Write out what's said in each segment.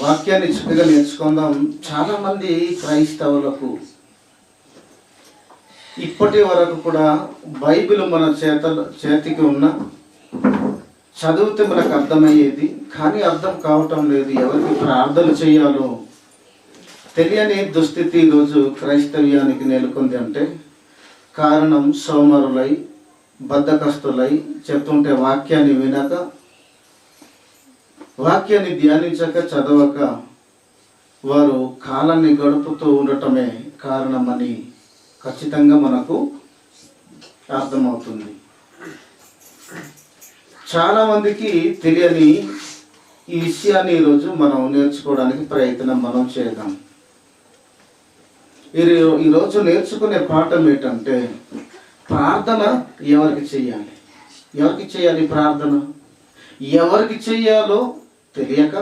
వాక్యాన్ని చక్కగా నేర్చుకుందాం. చాలామంది క్రైస్తవులకు ఇప్పటి వరకు కూడా బైబిల్ మన చేతికి ఉన్న చదివితే మనకు అర్థమయ్యేది, కానీ అర్థం కావటం లేదు. ఎవరికి ప్రార్థన చేయాలో తెలియని దుస్థితి ఈరోజు క్రైస్తవ్యానికి నెలకొంది. అంటే కారణం సోమరులై, బద్ధకస్తులై, చెప్తుంటే వాక్యాన్ని వినక, వాక్యాన్ని ధ్యానించక, చదవక వారు కాలాన్ని గడుపుతూ ఉండటమే కారణమని ఖచ్చితంగా మనకు అర్థమవుతుంది. చాలామందికి తెలియని ఈ విషయాన్ని ఈరోజు మనం నేర్చుకోవడానికి ప్రయత్నం మనం చేద్దాం. ఈరోజు నేర్చుకునే పాఠం ఏంటంటే, ప్రార్థన ఎవరికి చేయాలి, ఎవరికి చేయాలి ప్రార్థన, ఎవరికి చేయాలో తెలియక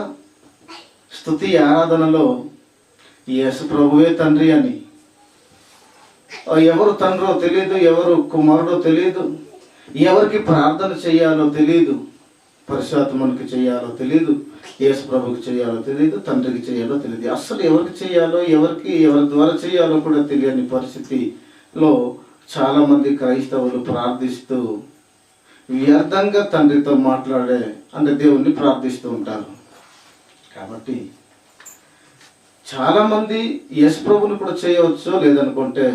స్తుతి ఆరాధనలో యేసు ప్రభువే తండ్రి అని, ఎవరు తండ్రో తెలియదు, ఎవరు కుమారుడో తెలియదు, ఎవరికి ప్రార్థన చేయాలో తెలియదు, పరిశుద్ధాత్మనికి చేయాలో తెలియదు, యేసు ప్రభుకి చేయాలో తెలియదు, తండ్రికి చేయాలో తెలియదు. అసలు ఎవరికి చేయాలో, ఎవరి ద్వారా చేయాలో కూడా తెలియని పరిస్థితిలో చాలామంది క్రైస్తవులు ప్రార్థిస్తూ వ్యర్థంగా తండ్రితో మాట్లాడే అంటే దేవుణ్ణి ప్రార్థిస్తూ ఉంటారు. కాబట్టి చాలామంది యేసు ప్రభుని కూడా చేయవచ్చు, లేదనుకుంటే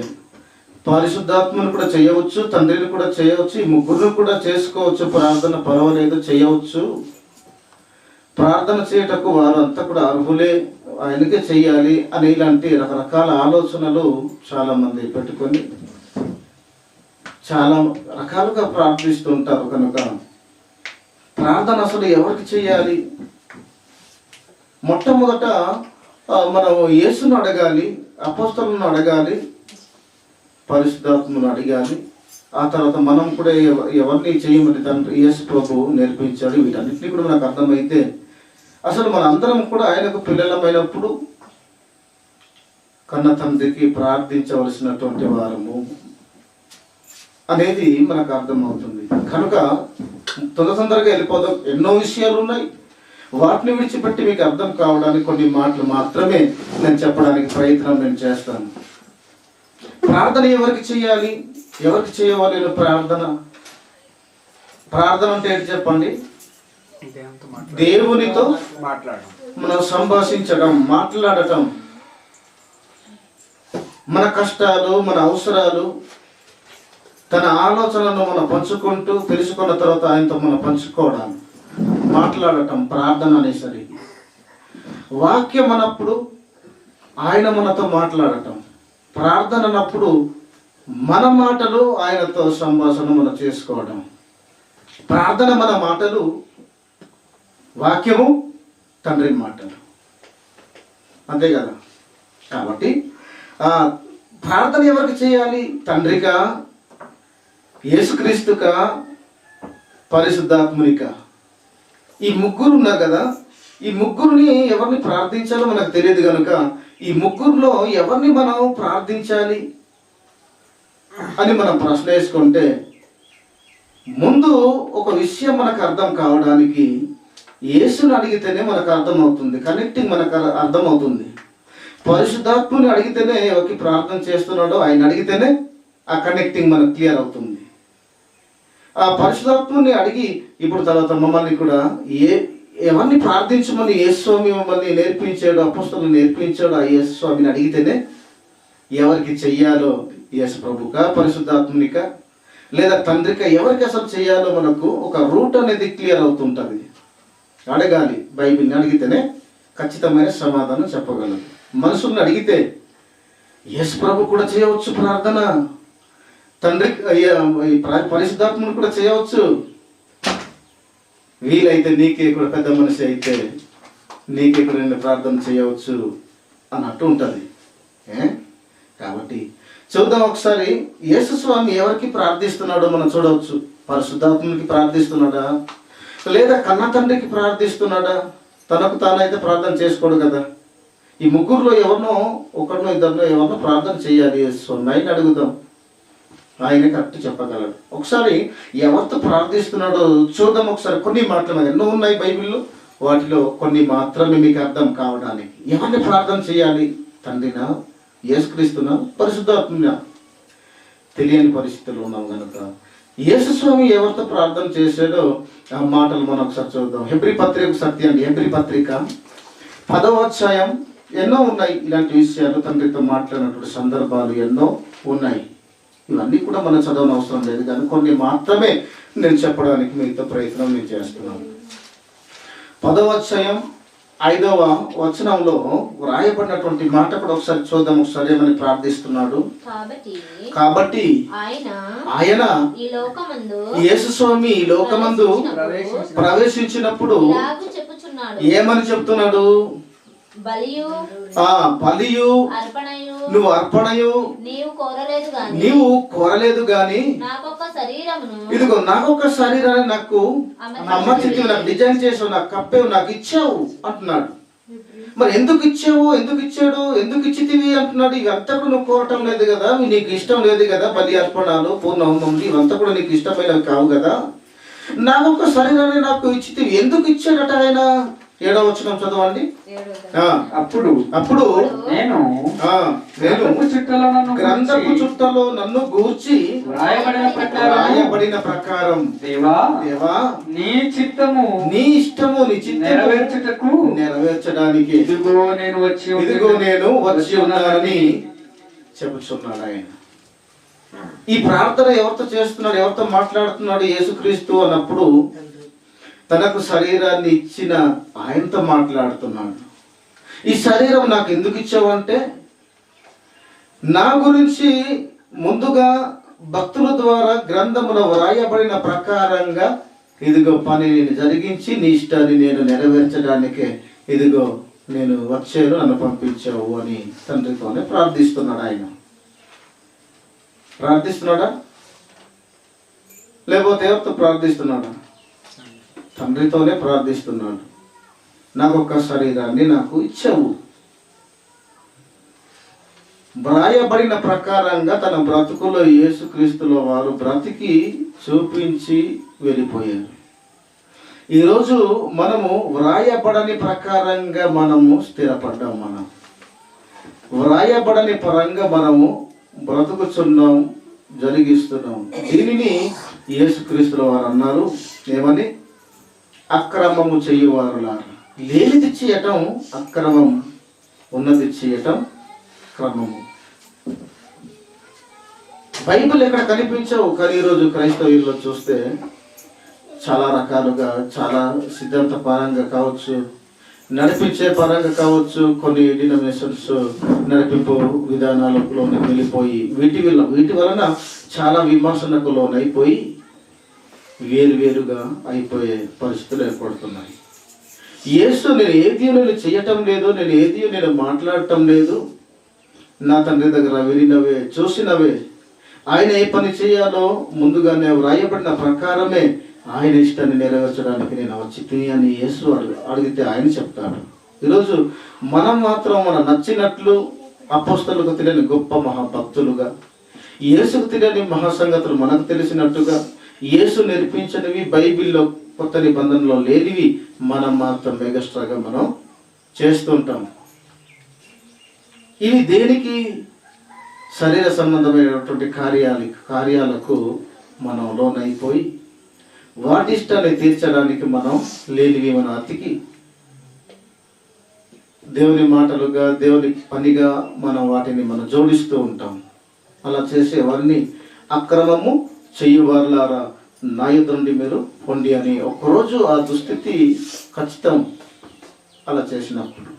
పరిశుద్ధాత్మను కూడా చేయవచ్చు, తండ్రిని కూడా చేయవచ్చు, ఈ ముగ్గురిని కూడా చేసుకోవచ్చు. ప్రార్థన పర్వాలేదు, చేయవచ్చు. ప్రార్థన చేయటకు వారు అంతా కూడా అర్హులే, ఆయనకే చెయ్యాలి అని ఇలాంటి రకరకాల ఆలోచనలు చాలామంది పెట్టుకొని చాలా రకాలుగా ప్రార్థిస్తూ ఉంటారు. కనుక ప్రార్థన అసలు ఎవరికి చేయాలి? మొట్టమొదట మనం యేసును అడగాలి, అపోస్తలులను అడగాలి, పరిశుద్ధాత్మను అడగాలి. ఆ తర్వాత మనం కూడా ఎవరిని చేయమని తండ్రి యేసు ప్రభు నేర్పించాడు. వీటన్నిటినీ కూడా మనకు అర్థమైతే అసలు మన అందరం కూడా ఆయనకు పిల్లలమైనప్పుడు కన్న తండ్రికి ప్రార్థించవలసినటువంటి వారము అనేది మనకు అర్థమవుతుంది. కనుక తొందరగా వెళ్ళిపోదాం. ఎన్నో విషయాలు ఉన్నాయి, వాటిని విడిచిపెట్టి మీకు అర్థం కావడానికి కొన్ని మాటలు మాత్రమే నేను చెప్పడానికి ప్రయత్నం నేను చేస్తాను. ప్రార్థన ఎవరికి చేయాలి, ఎవరికి చేయవాలి? ప్రార్థన అంటే ఏంటి చెప్పండి? దేవునితో మనం సంభాషించడం, మాట్లాడటం, మన కష్టాలు, మన అవసరాలు, తన ఆలోచనలను మనం పంచుకుంటూ తెలుసుకున్న తర్వాత ఆయనతో మనం పంచుకోవడం, మాట్లాడటం ప్రార్థన అనేసరికి. వాక్యం అన్నప్పుడు ఆయన మనతో మాట్లాడటం, ప్రార్థన అన్నప్పుడు మన మాటలు ఆయనతో సంభాషణ మనం చేసుకోవడం. ప్రార్థన మన మాటలు, వాక్యము తండ్రి మాటలు, అంతే కదా. కాబట్టి ప్రార్థన ఎవరికి చేయాలి? తండ్రికా, యేసుక్రీస్తుకా, పరిశుద్ధాత్మునికా? ఈ ముగ్గురు ఉన్నారు కదా. ఈ ముగ్గురిని ఎవరిని ప్రార్థించాలో మనకు తెలియదు కనుక ఈ ముగ్గురులో ఎవరిని మనం ప్రార్థించాలి అని మనం ప్రశ్న వేసుకుంటే, ముందు ఒక విషయం మనకు అర్థం కావడానికి యేసుని అడిగితేనే మనకు అర్థమవుతుంది, కనెక్టింగ్ మనకు అర్థమవుతుంది. పరిశుద్ధాత్మని అడిగితేనే ఎవరికి ప్రార్థన చేస్తున్నాడో ఆయన అడిగితేనే ఆ కనెక్టింగ్ మనకు క్లియర్ అవుతుంది. ఆ పరిశుద్ధాత్మని అడిగి ఇప్పుడు తర్వాత మమ్మల్ని కూడా ఎవరిని ప్రార్థించమని యేసుస్వామి మమ్మల్ని నేర్పించాడు, అపోస్తలులు నేర్పించాడు. ఆ యేసుస్వామిని అడిగితేనే ఎవరికి చెయ్యాలో, యేసు ప్రభుకా, పరిశుద్ధాత్మనికా, లేదా తండ్రికా, ఎవరికి అసలు చేయాలో మనకు ఒక రూట్ అనేది క్లియర్ అవుతుంటుంది. అడగాలి, బైబిల్ని అడిగితేనే ఖచ్చితమైన సమాధానం చెప్పగలరు. మనుషుల్ని అడిగితే యేసు ప్రభు కూడా చేయవచ్చు ప్రార్థన, తండ్రి పరిశుద్ధాత్మను కూడా చేయవచ్చు. వీలైతే నీకే కూడా పెద్ద మనిషి అయితే నీకే కూడా నేను ప్రార్థన చేయవచ్చు అన్నట్టు ఉంటుంది. కాబట్టి చూద్దాం ఒకసారి యేసు స్వామి ఎవరికి ప్రార్థిస్తున్నాడో మనం చూడవచ్చు. పరిశుద్ధాత్మకి ప్రార్థిస్తున్నాడా, లేదా కన్న తండ్రికి ప్రార్థిస్తున్నాడా? తనకు తానైతే ప్రార్థన చేసుకోడు కదా. ఈ ముగ్గురులో ఎవరినో ఒకరినో ఇద్దరినో ఎవరినో ప్రార్థన చేయాలి యేసు స్వామి. ఆయన అడుగుదాం, ఆయన కరెక్ట్ చెప్పగలడు. ఒకసారి ఎవరితో ప్రార్థిస్తున్నాడో చూద్దాం. ఒకసారి కొన్ని మాటలు ఎన్నో ఉన్నాయి బైబిల్లో, వాటిలో కొన్ని మాత్రమే మీకు అర్థం కావడానికి. ఎవరిని ప్రార్థన చేయాలి? తండ్రినా, యేసుక్రీస్తునా, పరిశుద్ధాత్మనా? తెలియని పరిస్థితుల్లో ఉన్నాం కనుక యేసు స్వామి ఎవరితో ప్రార్థన చేశాడో ఆ మాటలు మనం ఒకసారి చూద్దాం. హెబ్రీ పత్రిక సత్యం అండి. హెబ్రీ పత్రిక 10వ అధ్యాయం. ఎన్నో ఉన్నాయి ఇలాంటి విషయాలు, తండ్రితో మాట్లాడినటువంటి సందర్భాలు ఎన్నో ఉన్నాయి. ఇవన్నీ కూడా మనం చదవని అవసరం లేదు, కానీ కొన్ని మాత్రమే నేను చెప్పడానికి మీతో ప్రయత్నం నేను చేస్తున్నాను. 10వ అధ్యాయం 5వ వచనంలో వ్రాయబడినటువంటి మాట కూడా ఒకసారి చూద్దాం. ఒకసారి ఏమని ప్రార్థిస్తున్నాడు? కాబట్టి ఆయన యేసు స్వామి ఈ లోకమందు ప్రవేశించినప్పుడు ఏమని చెప్తున్నాడు? బలియు నువ్వు అర్పణయు నీవు కోరలేదు గాని ఇదిగో నాకొక శరీరాన్ని నాకు అమర్చితివి, నాకు డిజైన్ చేసావు, నాకు కప్పేవు, నాకు ఇచ్చావు అంటున్నాడు. మరి ఎందుకు ఇచ్చావు, ఎందుకు ఇచ్చాడు, ఎందుకు ఇచ్చితివి అంటున్నాడు. ఇవంతా కూడా నువ్వు కోరటం లేదు కదా, నీకు ఇష్టం లేదు కదా. బలి అర్పణాలు, పూర్ణహోమం ఇవంతా కూడా నీకు ఇష్టమైనవి కావు కదా. నాకొక శరీరాన్ని నాకు ఇచ్చితివి. ఎందుకు ఇచ్చాడట ఆయన? 7వ వచనం చదవండి. అప్పుడు నేను గ్రంథపు చుట్టలో నన్ను గూర్చి రాయబడిన ప్రకారం దేవా నీ చిత్తము నీ ఇష్టము నీ చిత్తము నెరవేర్చడానికి ఇదిగో నేను వచ్చి ఉన్నానని చెబుతున్నాడు ఆయన. ఈ ప్రార్థన ఎవరితో చేస్తున్నాడు, ఎవరితో మాట్లాడుతున్నాడు? యేసుక్రీస్తు అన్నప్పుడు తనకు శరీరాన్ని ఇచ్చిన ఆయనతో మాట్లాడుతున్నాడు. ఈ శరీరం నాకు ఎందుకు ఇచ్చావు అంటే, నా గురించి ముందుగా భక్తుల ద్వారా గ్రంథములో వ్రాయబడిన ప్రకారంగా ఇదిగో పని నేను జరిగించి నీ ఇష్టాన్ని నేను నెరవేర్చడానికే ఇదిగో నేను వచ్చాను, నన్ను పంపించావు అని తండ్రితోనే ప్రార్థిస్తున్నాడు. ఆయన ప్రార్థిస్తున్నాడా? లేకపోతే ఎవరితో ప్రార్థిస్తున్నాడా? తండ్రితోనే ప్రార్థిస్తున్నాడు. నాకొక శరీరాన్ని నాకు ఇచ్చావు. వ్రాయబడిన ప్రకారంగా తన బ్రతుకులో యేసుక్రీస్తులో వారు బ్రతికి చూపించి వెళ్ళిపోయారు. ఈరోజు మనము వ్రాయబడని ప్రకారంగా మనము స్థిరపడ్డాం. మనం వ్రాయబడని పరంగా మనము బ్రతుకుచున్నాం, జరిగిస్తున్నాం. దీనిని యేసుక్రీస్తులో వారు అన్నారు ఏమని? అక్రమము చేయువారులారా. లేనిది చేయటం అక్రమం, ఉన్నది చేయటం క్రమము. బైబిల్ ఎక్కడ కనిపించవు, కానీ ఈరోజు క్రైస్తవుల్లో చూస్తే చాలా రకాలుగా, చాలా సిద్ధాంత పరంగా కావచ్చు, నడిపించే పరంగా కావచ్చు, కొన్ని డినోమినేషన్స్ నడిపింపు విధానాలలోనే వెళ్ళిపోయి వీటి వలన చాలా విమర్శనకు లోనైపోయి వేరుగా అయిపోయే పరిస్థితులు ఏర్పడుతున్నాయి. యేసు నేను ఏది నేను చేయటం లేదు, నేను ఏది నేను మాట్లాడటం లేదు, నా తండ్రి దగ్గర వినినవే చూసినవే, ఆయన ఏ పని చేయాలో ముందుగానే వ్రాయబడిన ప్రకారమే ఆయన ఇష్టాన్ని నెరవేర్చడానికి నేను వచ్చి అని యేసు అడిగితే ఆయన చెప్తాడు. ఈరోజు మనం మాత్రం మన నచ్చినట్లు అపోస్తలుకు తెలియని గొప్ప మహాభక్తులుగా, యేసుకు తెలియని మహాసంగతులు మనకు తెలిసినట్టుగా, యేసు నేర్పించినవి బైబిల్లో కొత్త నిబంధనలో లేనివి మనం మాత్రం మెగాస్ట్రాగా మనం చేస్తుంటాం. ఇవి దేనికి? శరీర సంబంధమైనటువంటి కార్యాలకు మనం లోనైపోయి వాటి ఇష్టాన్ని తీర్చడానికి మనం లేనివి మనం అతికి దేవుని మాటలుగా, దేవుని పనిగా మనం వాటిని మనం జోడిస్తూ ఉంటాం. అలా చేసేవారిని అక్రమము చెయ్యువారులారా నా యొద్ద నుండి మీరు పొండి అని ఒకరోజు ఆ దుస్థితి ఖచ్చితం అలా చేసినప్పుడు.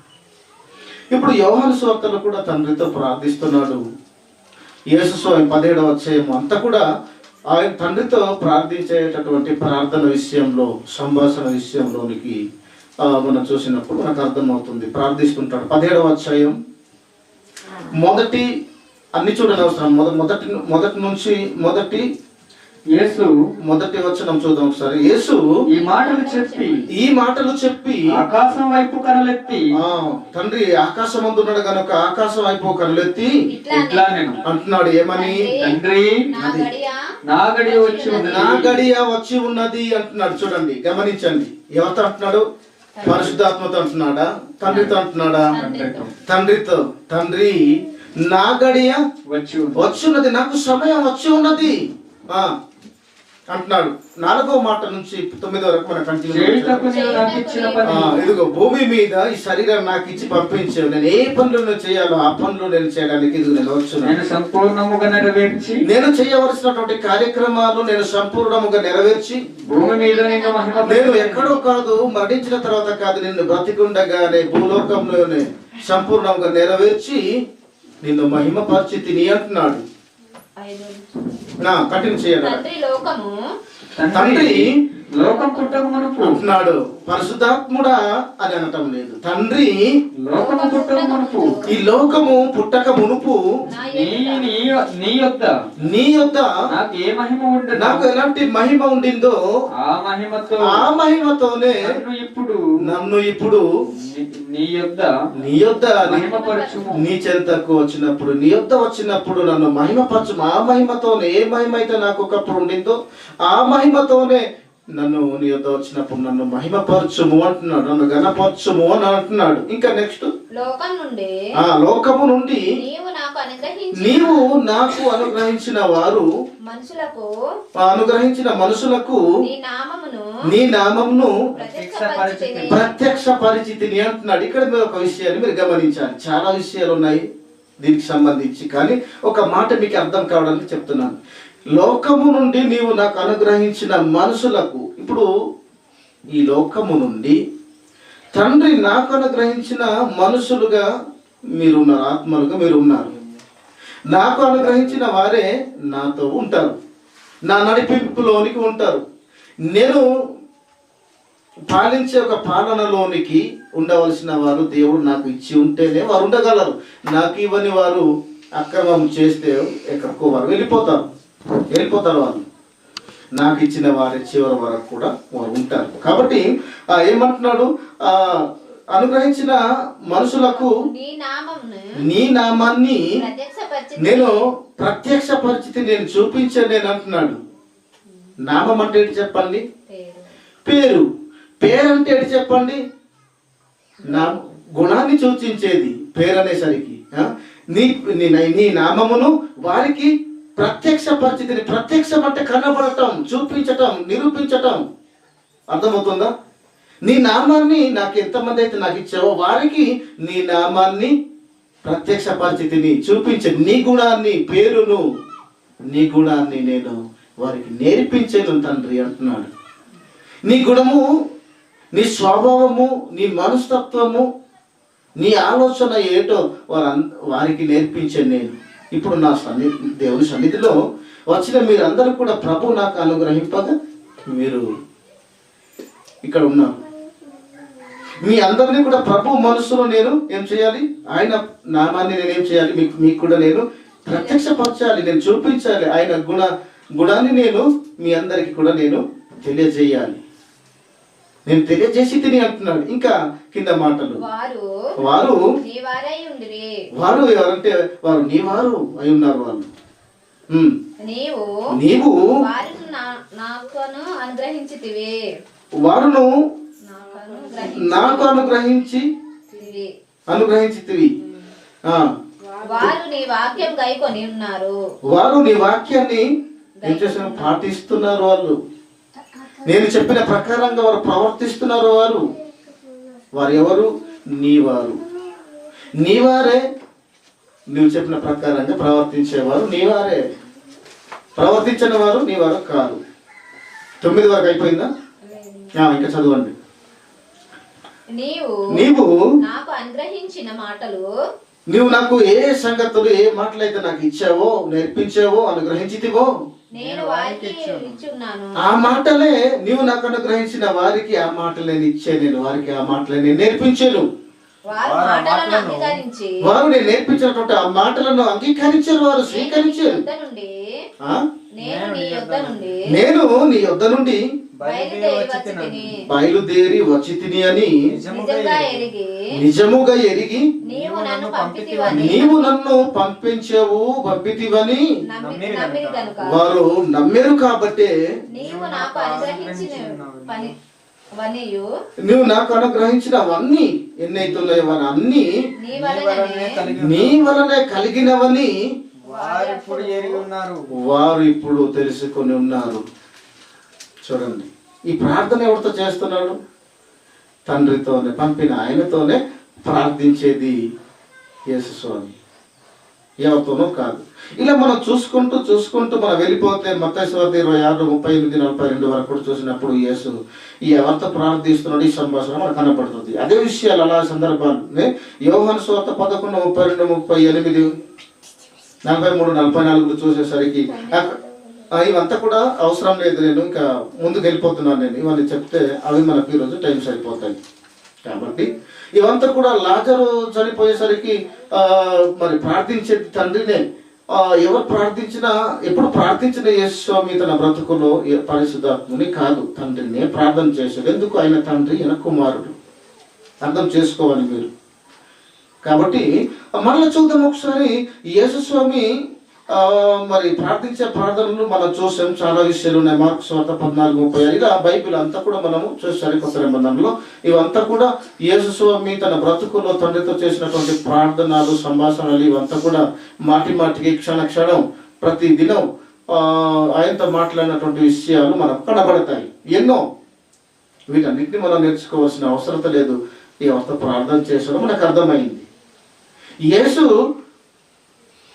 ఇప్పుడు యోహాను సువార్తలో కూడా తండ్రితో ప్రార్థిస్తున్నాడు. యేసు స్వామి 17వ అధ్యాయం అంతా కూడా ఆయన తండ్రితో ప్రార్థించేటటువంటి ప్రార్థన విషయంలో, సంభాషణ విషయంలోనికి మనం చూసినప్పుడు మనకు అర్థమవుతుంది. ప్రార్థిస్తుంటాడు. 17వ అధ్యాయం మొదటి అన్ని చూడని అవసరం, మొదటి నుంచి మొదటి వచనం చూద్దాం ఒకసారి. యేసు ఈ మాటలు చెప్పి ఆకాశం వైపు కనులెత్తి, తండ్రి ఆకాశం అందున్నాడు కనుక ఆకాశం వైపు కనులెత్తి ఇట్లా నేను అంటున్నాడు ఏమని? తండ్రి నా గడియ వచ్చి వచ్చి ఉన్నది అంటున్నాడు. చూడండి, గమనించండి. ఎవరితో అంటున్నాడు? పరిశుద్ధాత్మతో అంటున్నాడా, తండ్రితో అంటున్నాడా? తండ్రితో. తండ్రితో. తండ్రి నా గడియ వచ్చి ఉన్నది, నాకు సమయం వచ్చి ఉన్నది అంటున్నాడు. 4వ మాట నుంచి 9వ వరకు మనం కంటిన్యూ. చేయుటకు నీవు నాకు ఇచ్చిన పని ఇదిగో భూమి మీద ఈ శరీరం నాకు ఇచ్చి పంపించావు. నేను ఏ పనులు చేయాలో ఆ పనులు నేను చేయడానికి ఇదిగో నేను వచ్చున్నాను. నేను సంపూర్ణముగా నెరవేర్చి నేను చేయవలసినటువంటి కార్యక్రమాలు నేను సంపూర్ణముగా నెరవేర్చి భూమి మీద నిన్ను మహిమ నేను ఎక్కడో కాదు, మరణించిన తర్వాత కాదు, నిన్ను బ్రతికుండగానే భూలోకంలోనే సంపూర్ణంగా నెరవేర్చి నిన్ను మహిమ పరిచితిని అంటున్నాడు. కంటిన్యూ చేయాలి. తండ్రి లోకం పుట్టక మునుపు అంటున్నాడు. పరిశుద్ధాత్ముడా అని అనటం లేదు. తండ్రి లోకము పుట్టక మునుపు ఈ లోకము పుట్టక మునుపు నీ యొద్ద నాకు ఏ మహిమ ఉండదు, నాకు ఎలాంటి మహిమ ఉండిందో ఆ మహిమతోనే నన్ను ఇప్పుడు నీ యొద్ద మహిమపరచుము. నీ చెంతకు వచ్చినప్పుడు, నీ యొద్ద వచ్చినప్పుడు నన్ను మహిమపరచుము. ఆ మహిమతోనే, ఏ మహిమ అయితే నాకు ఒకప్పుడు ఉండిందో ఆ మహిమతోనే నన్ను నీ యొద్ద వచ్చినప్పుడు నన్ను మహిమపరచుము అంటున్నాడు, నన్ను ఘనపరచుము అని అంటున్నాడు. ఇంకా నెక్స్ట్, లోకము నుండి నీవు నాకు అనుగ్రహించిన వారు అనుగ్రహించిన మనుషులకు నీ నామమును ప్రత్యక్ష పరిచితిని అంటున్నాడు. ఇక్కడ మీరు ఒక విషయాన్ని మీరు గమనించాలి. చాలా విషయాలు ఉన్నాయి దీనికి సంబంధించి, కానీ ఒక మాట మీకు అర్థం కావడానికి చెప్తున్నాను. లోకము నుండి నీవు నాకు అనుగ్రహించిన మనుషులకు, ఇప్పుడు ఈ లోకము నుండి తండ్రి నాకు అనుగ్రహించిన మనుషులుగా మీరున్నారు, ఆత్మలుగా మీరు ఉన్నారు. నాకు అనుగ్రహించిన వారే నాతో ఉంటారు, నా నడిపింపులోనికి ఉంటారు. నేను పాలించే ఒక పాలనలోనికి ఉండవలసిన వారు దేవుడు నాకు ఇచ్చి ఉంటేనే వారు ఉండగలరు. నాకు ఇవన్నీ వారు అక్రమం చేస్తే ఎక్కడికో వారు వెళ్ళిపోతారు. వాళ్ళు నాకు ఇచ్చిన వారి చివరి వరకు కూడా వారు ఉంటారు. కాబట్టి ఏమంటున్నాడు, అనుగ్రహించిన మనుషులకు నీ నామాన్ని నేను ప్రత్యక్ష పరిస్థితి నేను చూపించాను నేను అంటున్నాడు. నామం అంటే ఏంటి చెప్పండి? పేరు. పేరు అంటే ఏంటి చెప్పండి? నా గుణాన్ని సూచించేది పేరు అనేసరికి. నీ నామమును వారికి ప్రత్యక్ష పరిస్థితిని, ప్రత్యక్షం అంటే కనబడటం, చూపించటం, నిరూపించటం. అర్థమవుతుందా? నీ నామాన్ని నాకు ఎంతమంది అయితే నాకు ఇచ్చావో వారికి నీ నామాన్ని ప్రత్యక్ష పరిస్థితిని చూపించే, నీ గుణాన్ని, పేరును, నీ గుణాన్ని నేను వారికి నేర్పించాను తండ్రి అంటున్నాడు. నీ గుణము, నీ స్వభావము, నీ మనస్తత్వము, నీ ఆలోచన ఏటో వారికి నేర్పించాను నేను. ఇప్పుడు నా దేవుని సన్నిధిలో వచ్చిన మీరందరూ కూడా ప్రభు నాకు అనుగ్రహింపగా మీరు ఇక్కడ ఉన్నారు. మీ అందరినీ కూడా ప్రభు మనసులో నేను ఏం చేయాలి? ఆయన నామాన్ని నేను ఏం చేయాలి? మీకు కూడా నేను ప్రత్యక్షపరచాలి, నేను చూపించాలి. ఆయన గుణాన్ని నేను మీ అందరికి కూడా నేను తెలియజేయాలి. నేను తెలియజేసి తిని అంటున్నాడు. ఇంకా కింద మాటలు, వారు ఎవరంటే వారు నీ వారు అయి ఉన్నారు. వాళ్ళు నీవు వారును నాకు అనుగ్రహించితివి. వారు నీ వాక్యం గైకొని ఉన్నారు. వారు నీ వాక్యాన్ని ఏం చేస్తున్నారు? పాటిస్తున్నారు. వాళ్ళు నేను చెప్పిన ప్రకారంగా వారు ప్రవర్తిస్తున్నారు. వారు ఎవరు? నీవారే. నువ్వు చెప్పిన ప్రకారంగా ప్రవర్తించేవారు నీవారే. ప్రవర్తించని వారు నీవారు కాదు. 9 వరకు అయిపోయిందా? ఇంకా చదవండి. నీవు నాకు అనుగ్రహించిన మాటలు, నువ్వు నాకు ఏ సంగతులు, ఏ మాటలు అయితే నాకు ఇచ్చావో, నేర్పించావో, అనుగ్రహించితివో నేను వారికి ఇచ్చున్నాను. ఆ మాటలే నీవు నాకు అనుగ్రహించిన వారికి ఆ మాటలే ఇచ్చే, నేను వారికి ఆ మాటలే నేను నేర్పించాను. వారు నేను నేర్పించినటువంటి ఆ మాటలను అంగీకరించారు, వారు స్వీకరించారు. నేను నీ యొద్ద నుండి బయలుదేరి వచ్చి తిని అని నిజముగా ఎరిగి నీవు నన్ను పంపితివని వారు నమ్మారు. కాబట్టే వనియు నువ్వు నాకు అనుగ్రహించినవన్నీ ఎన్నైతున్నాయో అన్నీ నీ వలననే నీ వలనే కలిగినవని వారు ఇప్పుడు ఎరిగి ఉన్నారు. వారు ఇప్పుడు తెలుసుకొని ఉన్నారు. చూడండి, ఈ ప్రార్థన ఎవరితో చేస్తున్నాడు? తండ్రితోనే, పంపిన ఆయనతోనే ప్రార్థించేది యేసు స్వామి, ఎవరితోనో కాదు. ఇలా మనం చూసుకుంటూ మనం వెళ్ళిపోతే మత్తయి సువార్త 26:38-42 వరకు కూడా చూసినప్పుడు యేసు ఈ ఎవరితో ప్రార్థిస్తున్నాడు ఈ సంభాషణ మనకు కనపడుతుంది. అదే విషయాలు అలా సందర్భాన్ని యోహాను సువార్త 11:32-38 43-44 చూసేసరికి ఇవంతా కూడా అవసరం లేదు, నేను ఇంకా ముందుకు వెళ్ళిపోతున్నాను. నేను ఇవన్నీ చెప్తే అవి మనకు ఈరోజు టైం సరిపోతాయి. కాబట్టి ఇవంతా కూడా లాజరు చనిపోయేసరికి మరి ప్రార్థించేది తండ్రినే. ఎవరు ప్రార్థించినా, ఎప్పుడు ప్రార్థించిన యేసు స్వామి తన బ్రతుకులో పరిశుద్ధాత్ముని కాదు, తండ్రినే ప్రార్థన చేశాడు. ఎందుకు? ఆయన తండ్రి, ఆయన కుమారుడు. అర్థం చేసుకోవాలి మీరు. కాబట్టి మళ్ళీ చూద్దాం ఒకసారి యేసు స్వామి మరి ప్రార్థించే ప్రార్థనలు మనం చూసాం. చాలా విషయాలు ఉన్నాయి. మార్కు సువార్త 14:36 ఇలా బైబిల్ అంతా కూడా మనము చూసారు. కొత్త నిబంధనలో ఇవంతా కూడా యేసు స్వామి తన బ్రతుకులో తండ్రితో చేసినటువంటి ప్రార్థనలు, సంభాషణలు ఇవంతా కూడా మాటికి క్షణం ప్రతి దినం ఆయనతో మాట్లాడినటువంటి విషయాలు మనకు కనబడతాయి. ఎన్నో వీటన్నిటిని మనం నేర్చుకోవాల్సిన అవసరం లేదు. ఇవంతా ప్రార్థన చేసడం మనకు అర్థమైంది. యేసు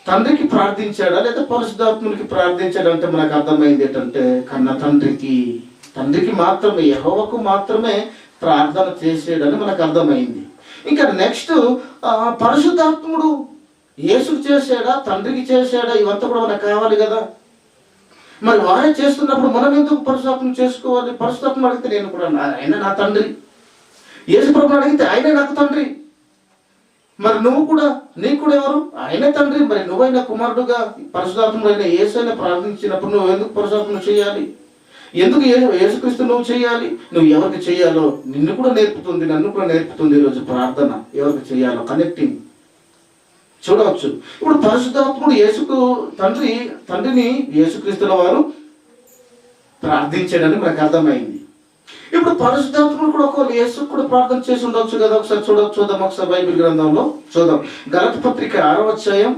తండ్రికి ప్రార్థించాడా లేదా పరిశుద్ధాత్మునికి ప్రార్థించాడా అంటే మనకు అర్థమైంది ఏంటంటే కన్న తండ్రికి మాత్రమే, యెహోవాకు మాత్రమే ప్రార్థన చేసేడని మనకు అర్థమైంది. ఇంకా నెక్స్ట్ పరిశుద్ధాత్ముడు యేసుకు చేశాడా, తండ్రికి చేశాడా, ఇవంతా కూడా మనకు కావాలి కదా. మరి వారే చేస్తున్నప్పుడు మనం ఎందుకు పరిశుద్ధాత్మను చేసుకోవాలి? పరిశుద్ధాత్మ అడిగితే నేను కూడా ఆయన నా తండ్రి, యేసు ప్రభువుని అడిగితే ఆయనే నాకు తండ్రి. మరి నీకు కూడా ఎవరు? ఆయనే తండ్రి. మరి నువ్వైనా కుమారుడుగా పరిశుద్ధాత్ముడైన యేసైనా ప్రార్థించినప్పుడు నువ్వు ఎందుకు పరిశుద్ధాత్మను చేయాలి? ఎందుకు యేసుక్రీస్తు నువ్వు చేయాలి? నువ్వు ఎవరికి చేయాలో నిన్ను కూడా నేర్పుతుంది, నన్ను కూడా నేర్పుతుంది ఈరోజు ప్రార్థన ఎవరికి చేయాలో కనెక్టింగ్ చూడవచ్చు. ఇప్పుడు పరిశుద్ధాత్ముడు యేసుకు తండ్రిని యేసుక్రీస్తుల వారు ప్రార్థించాడని మనకు అర్థమైంది. ఇప్పుడు పరిశుద్ధాత్ముడు కూడా ఒకవేళ యేసుకు కూడా ప్రార్థన చేసి ఉండొచ్చు కదా. ఒకసారి చూద్దాం ఒకసారి బైబిల్ గ్రంథంలో చూద్దాం. గలతీ పత్రిక 6వ అధ్యాయం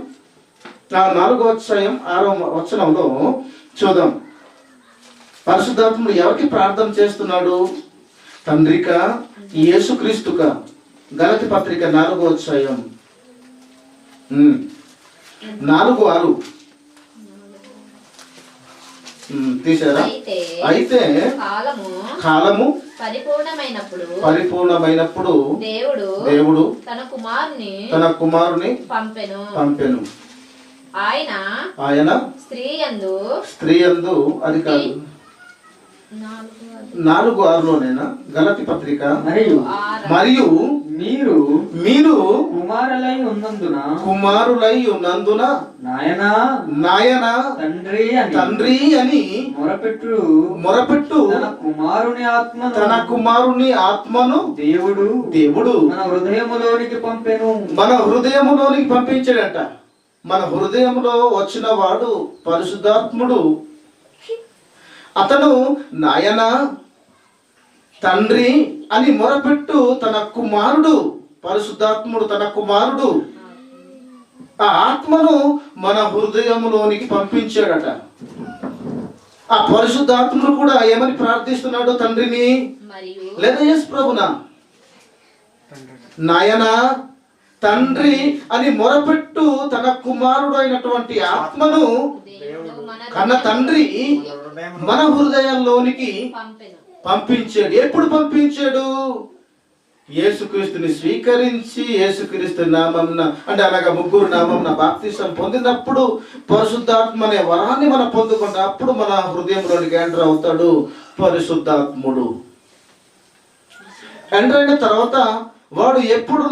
4వ అధ్యాయం 6వ వచనంలో చూద్దాం. పరిశుద్ధాత్ముడు ఎవరికి ప్రార్థన చేస్తున్నాడు? తండ్రికా, యేసుక్రీస్తుకా? గలతీ పత్రిక 4వ అధ్యాయం 4:6 తీసారా? అయితే కాలము పరిపూర్ణమైనప్పుడు దేవుడు తన కుమారుని పంపెను. ఆయన స్త్రీ యందు అది కాదు 4:6లోనేనా గలతీ పత్రిక? మరియు మీరు కుమారులై ఉన్నందున నాయనా తండ్రి అని మొరపెట్టు తన కుమారుని ఆత్మను దేవుడు మన హృదయములోనికి పంపించాడట. మన హృదయంలో వచ్చిన వాడు పరిశుద్ధాత్ముడు. అతను నాయనా తండ్రి అని మొరపెట్టు తన కుమారుడు, పరిశుద్ధాత్ముడు తన కుమారుడు ఆ ఆత్మను మన హృదయములోనికి పంపించాడట. ఆ పరిశుద్ధాత్ముడు కూడా ఏమని ప్రార్థిస్తున్నాడు? తండ్రిని లేదా యేసు ప్రభునా నాయనా తండ్రి అని మొరపెట్టు తన కుమారుడు అయినటువంటి ఆత్మను కన్న తండ్రి మన హృదయంలోనికి పంపించాడు. ఎప్పుడు పంపించాడు? యేసుక్రీస్తుని స్వీకరించి యేసుక్రీస్తు నామమున అంటే అనగా ముగ్గురు నామమున బాప్తిసం పొందినప్పుడు పరిశుద్ధాత్మ అనే వరాన్ని మనం పొందుకున్నప్పుడు మన హృదయంలోనికి ఎంటర్ అవుతాడు పరిశుద్ధాత్ముడు. ఎంటర్ అయిన తర్వాత వాడు ఎప్పుడు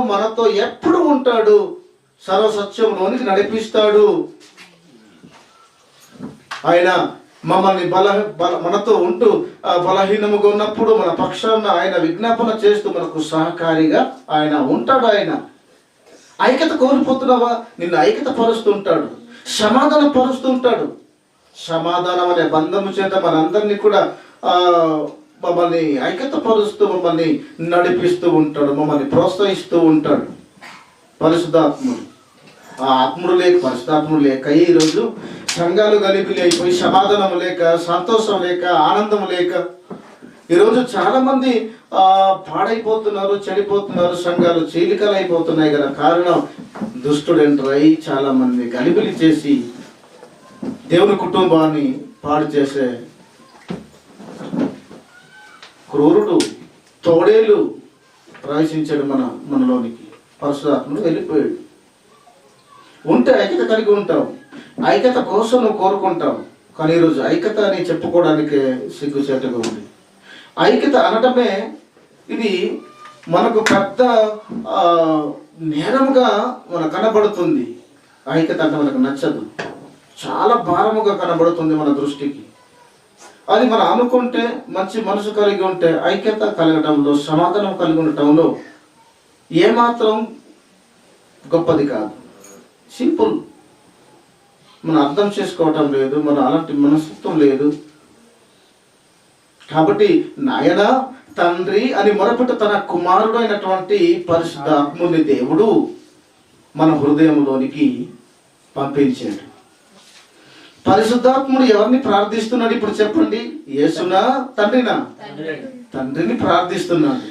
మనతో ఎప్పుడు ఉంటాడు, సర్వసత్యంలోనికి నడిపిస్తాడు. ఆయన మమ్మల్ని మనతో ఉంటూ బలహీనముగా ఉన్నప్పుడు మన పక్షాన ఆయన విజ్ఞాపన చేస్తూ మనకు సహకారిగా ఆయన ఉంటాడు. ఆయన ఐక్యత కోల్పోతున్నావా? నిన్ను ఐక్యత పరుస్తుంటాడు, సమాధానం పరుస్తుంటాడు. సమాధానం అనే బంధము చేత మనందరినీ కూడా మమ్మల్ని ఐక్యతపరుస్తూ మమ్మల్ని నడిపిస్తూ ఉంటాడు, మమ్మల్ని ప్రోత్సహిస్తూ ఉంటాడు పరిశుద్ధాత్ముడు. ఆ ఆత్ముడు లేక, పరిశుద్ధాత్ముడు లేక ఈరోజు సంఘాలు గలిబిలి అయిపోయి సమాధానం లేక, సంతోషం లేక, ఆనందం లేక ఈరోజు చాలా మంది పాడైపోతున్నారు, చెడిపోతున్నారు, సంఘాలు చీలికలు అయిపోతున్నాయి కదా. కారణం దుష్టుడు ఎంటర్ అయి చాలా మంది గలిబిలి చేసి దేవుని కుటుంబాన్ని పాడు చేసే క్రూరుడు తోడేలు ప్రవేశించాడు మనలోనికి. పరిశుద్ధాత్ముడు వెళ్ళిపోయాడు. ఉంటే ఐక్యత కలిగి ఉంటాం, ఐక్యత కోసం నువ్వు కోరుకుంటావు. కానీ ఈరోజు ఐక్యత అని చెప్పుకోవడానికి సిగ్గుచేటుగా ఉంది. ఐక్యత అనటమే ఇది మనకు పెద్ద నేరముగా మనకు కనబడుతుంది. ఐక్యత అంటే మనకు నచ్చదు, చాలా భారముగా కనబడుతుంది మన దృష్టికి. అది మనం అనుకుంటే, మంచి మనసు కలిగి ఉంటే, ఐక్యత కలగటంలో, సమాధానం కలిగి ఉండటంలో ఏమాత్రం గొప్పది కాదు. సింపుల్. మనం అర్థం చేసుకోవటం లేదు, మన అలాంటి మనస్తత్వం లేదు. కాబట్టి నాయన తండ్రి అని మొరపెట్టు తన కుమారుడు అయినటువంటి పరిశుద్ధాత్ముని దేవుడు మన హృదయంలోనికి పంపించాడు. పరిశుద్ధాత్ముడు ఎవరిని ప్రార్థిస్తున్నాడు ఇప్పుడు చెప్పండి? యేసునా, తండ్రినా? తండ్రిని ప్రార్థిస్తున్నాడు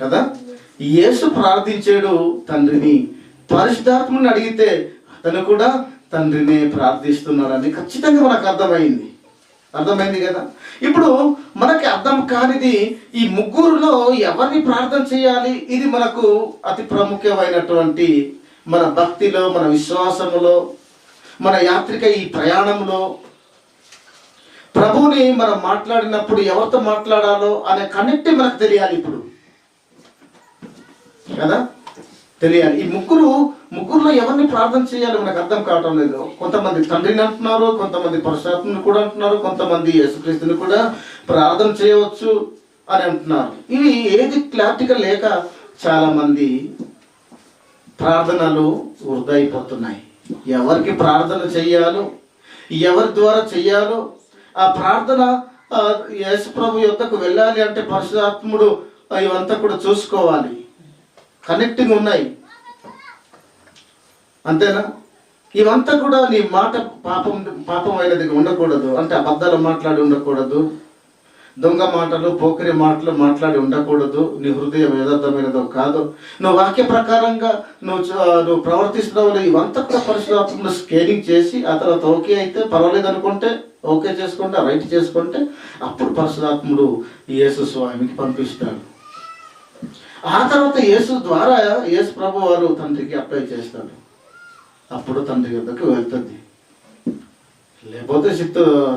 కదా. యేసు ప్రార్థించాడు తండ్రిని. పరిశుద్ధాత్ముని అడిగితే అతను కూడా తండ్రిని ప్రార్థిస్తున్నాడని ఖచ్చితంగా మనకు అర్థమైంది కదా. ఇప్పుడు మనకి అర్థం కానిది ఈ ముగ్గురులో ఎవరిని ప్రార్థన చేయాలి? ఇది మనకు అతి ప్రాముఖ్యమైనటువంటి మన భక్తిలో, మన విశ్వాసములో, మన యాత్రిక ఈ ప్రయాణంలో ప్రభువుని మనం మాట్లాడినప్పుడు ఎవరితో మాట్లాడాలో అనే కనెక్ట్ మనకు తెలియాలి ఇప్పుడు కదా. తెలియాలి. ఈ ముగ్గురులో ఎవరిని ప్రార్థన చేయాలి మనకు అర్థం కావటం లేదు. కొంతమంది తండ్రిని అంటున్నారు, కొంతమంది పరిశుద్ధాత్మని కూడా అంటున్నారు, కొంతమంది యేసుక్రీస్తుని కూడా ప్రార్థన చేయవచ్చు అని అంటున్నారు. ఇవి ఏది క్లారిటీగా లేక చాలా మంది ప్రార్థనలు వృధా అయిపోతున్నాయి. ఎవరికి ప్రార్థన చెయ్యాలో, ఎవరి ద్వారా చెయ్యాలో ఆ ప్రార్థన యేసు ప్రభు యొద్దకు వెళ్ళాలి అంటే పరిశుద్ధాత్ముడు ఇవంతా కూడా చూసుకోవాలి. కనెక్టింగ్ ఉన్నాయి అంతేనా? ఇవంతా కూడా నీ మాట పాపమైనది ఉండకూడదు. అంటే అబద్ధాలు మాట్లాడి ఉండకూడదు, దొంగ మాటలు, పోకిరి మాటలు మాట్లాడి ఉండకూడదు. నీ హృదయం యథార్థమైనదో కాదు, నువ్వు వాక్య ప్రకారంగా నువ్వు ప్రవర్తిస్తున్నావు, ఇవంతా కూడా పరిశుద్ధాత్ముడు స్కేనింగ్ చేసి ఆ తర్వాత ఓకే అయితే పర్వాలేదు అనుకుంటే, ఓకే చేసుకుంటే, రైట్ చేసుకుంటే అప్పుడు పరిశుద్ధాత్ముడు యేసు స్వామికి పంపిస్తాడు. ఆ తర్వాత యేసు ద్వారా యేసు ప్రభు వారు తండ్రికి అప్లై చేస్తాడు. అప్పుడు తండ్రి వద్దకు వెళ్తుంది. లేకపోతే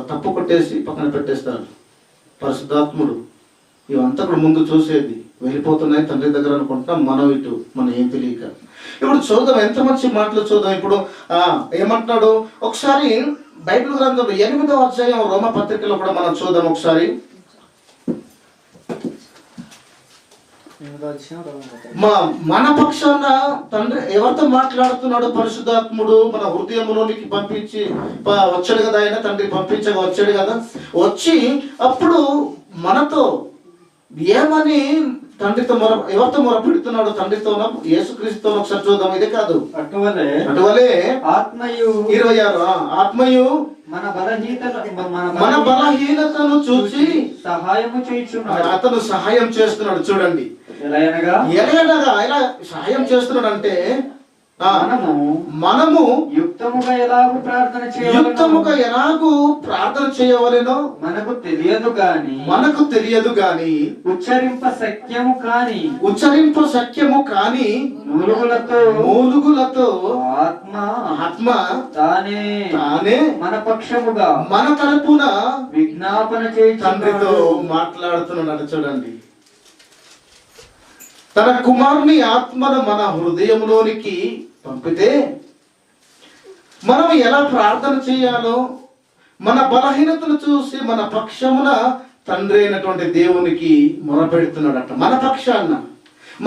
తప్పు కొట్టేసి పక్కన పెట్టేస్తాడు పరిశుద్ధాత్ముడు. ఇవంతా కూడా ముందు చూసేది వెళ్ళిపోతున్నాయి తండ్రి దగ్గర అనుకుంటున్నాం మనం ఏం తెలియక. ఇప్పుడు చూద్దాం, ఎంత మంచి మాటలు చూద్దాం. ఇప్పుడు ఏమంటున్నాడు ఒకసారి బైబిల్ గ్రంథంలో 8వ అధ్యాయం రోమ పత్రికలో కూడా మనం చూద్దాం ఒకసారి. మన పక్షాన తండ్రి ఎవరితో మాట్లాడుతున్నాడు? పరిశుద్ధాత్ముడు మన హృదయంలోనికి పంపించి వచ్చాడు కదా. ఆయన తండ్రి పంపించగా వచ్చాడు కదా. వచ్చి అప్పుడు మనతో ఏమని తండ్రితో ఎవరితో మొరపెడుతున్నాడు? తండ్రితో, యేసుక్రీస్తుతో. ఒకసారి చూద్దాం. ఇదే కాదు, అటువలే ఆత్మయు 26 ఆత్మయు మన బలహీనతను చూసి సహాయము చేయుచున్నాడు. అతను సహాయం చేస్తున్నాడు. చూడండి ఎలాగనగా ఎలా సహాయం చేస్తున్నాడు అంటే మనము యుక్తముగా ఎలాగూ ప్రార్థన చేయవలెనో మనకు తెలియదు గాని ఉచ్చరింప సఖ్యము కాని మూలుగులతో ఆత్మ తానే మన తరపున విజ్ఞాపన చేయి తండ్రితో మాట్లాడుతున్నాడు. చూడండి, తన కుమారుని ఆత్మను మన హృదయంలోనికి పంపితే మనం ఎలా ప్రార్థన చేయాలో, మన బలహీనతను చూసి మన పక్షమున తండ్రి అయినటువంటి దేవునికి మొరపెడుతున్నాడట. మన పక్షాన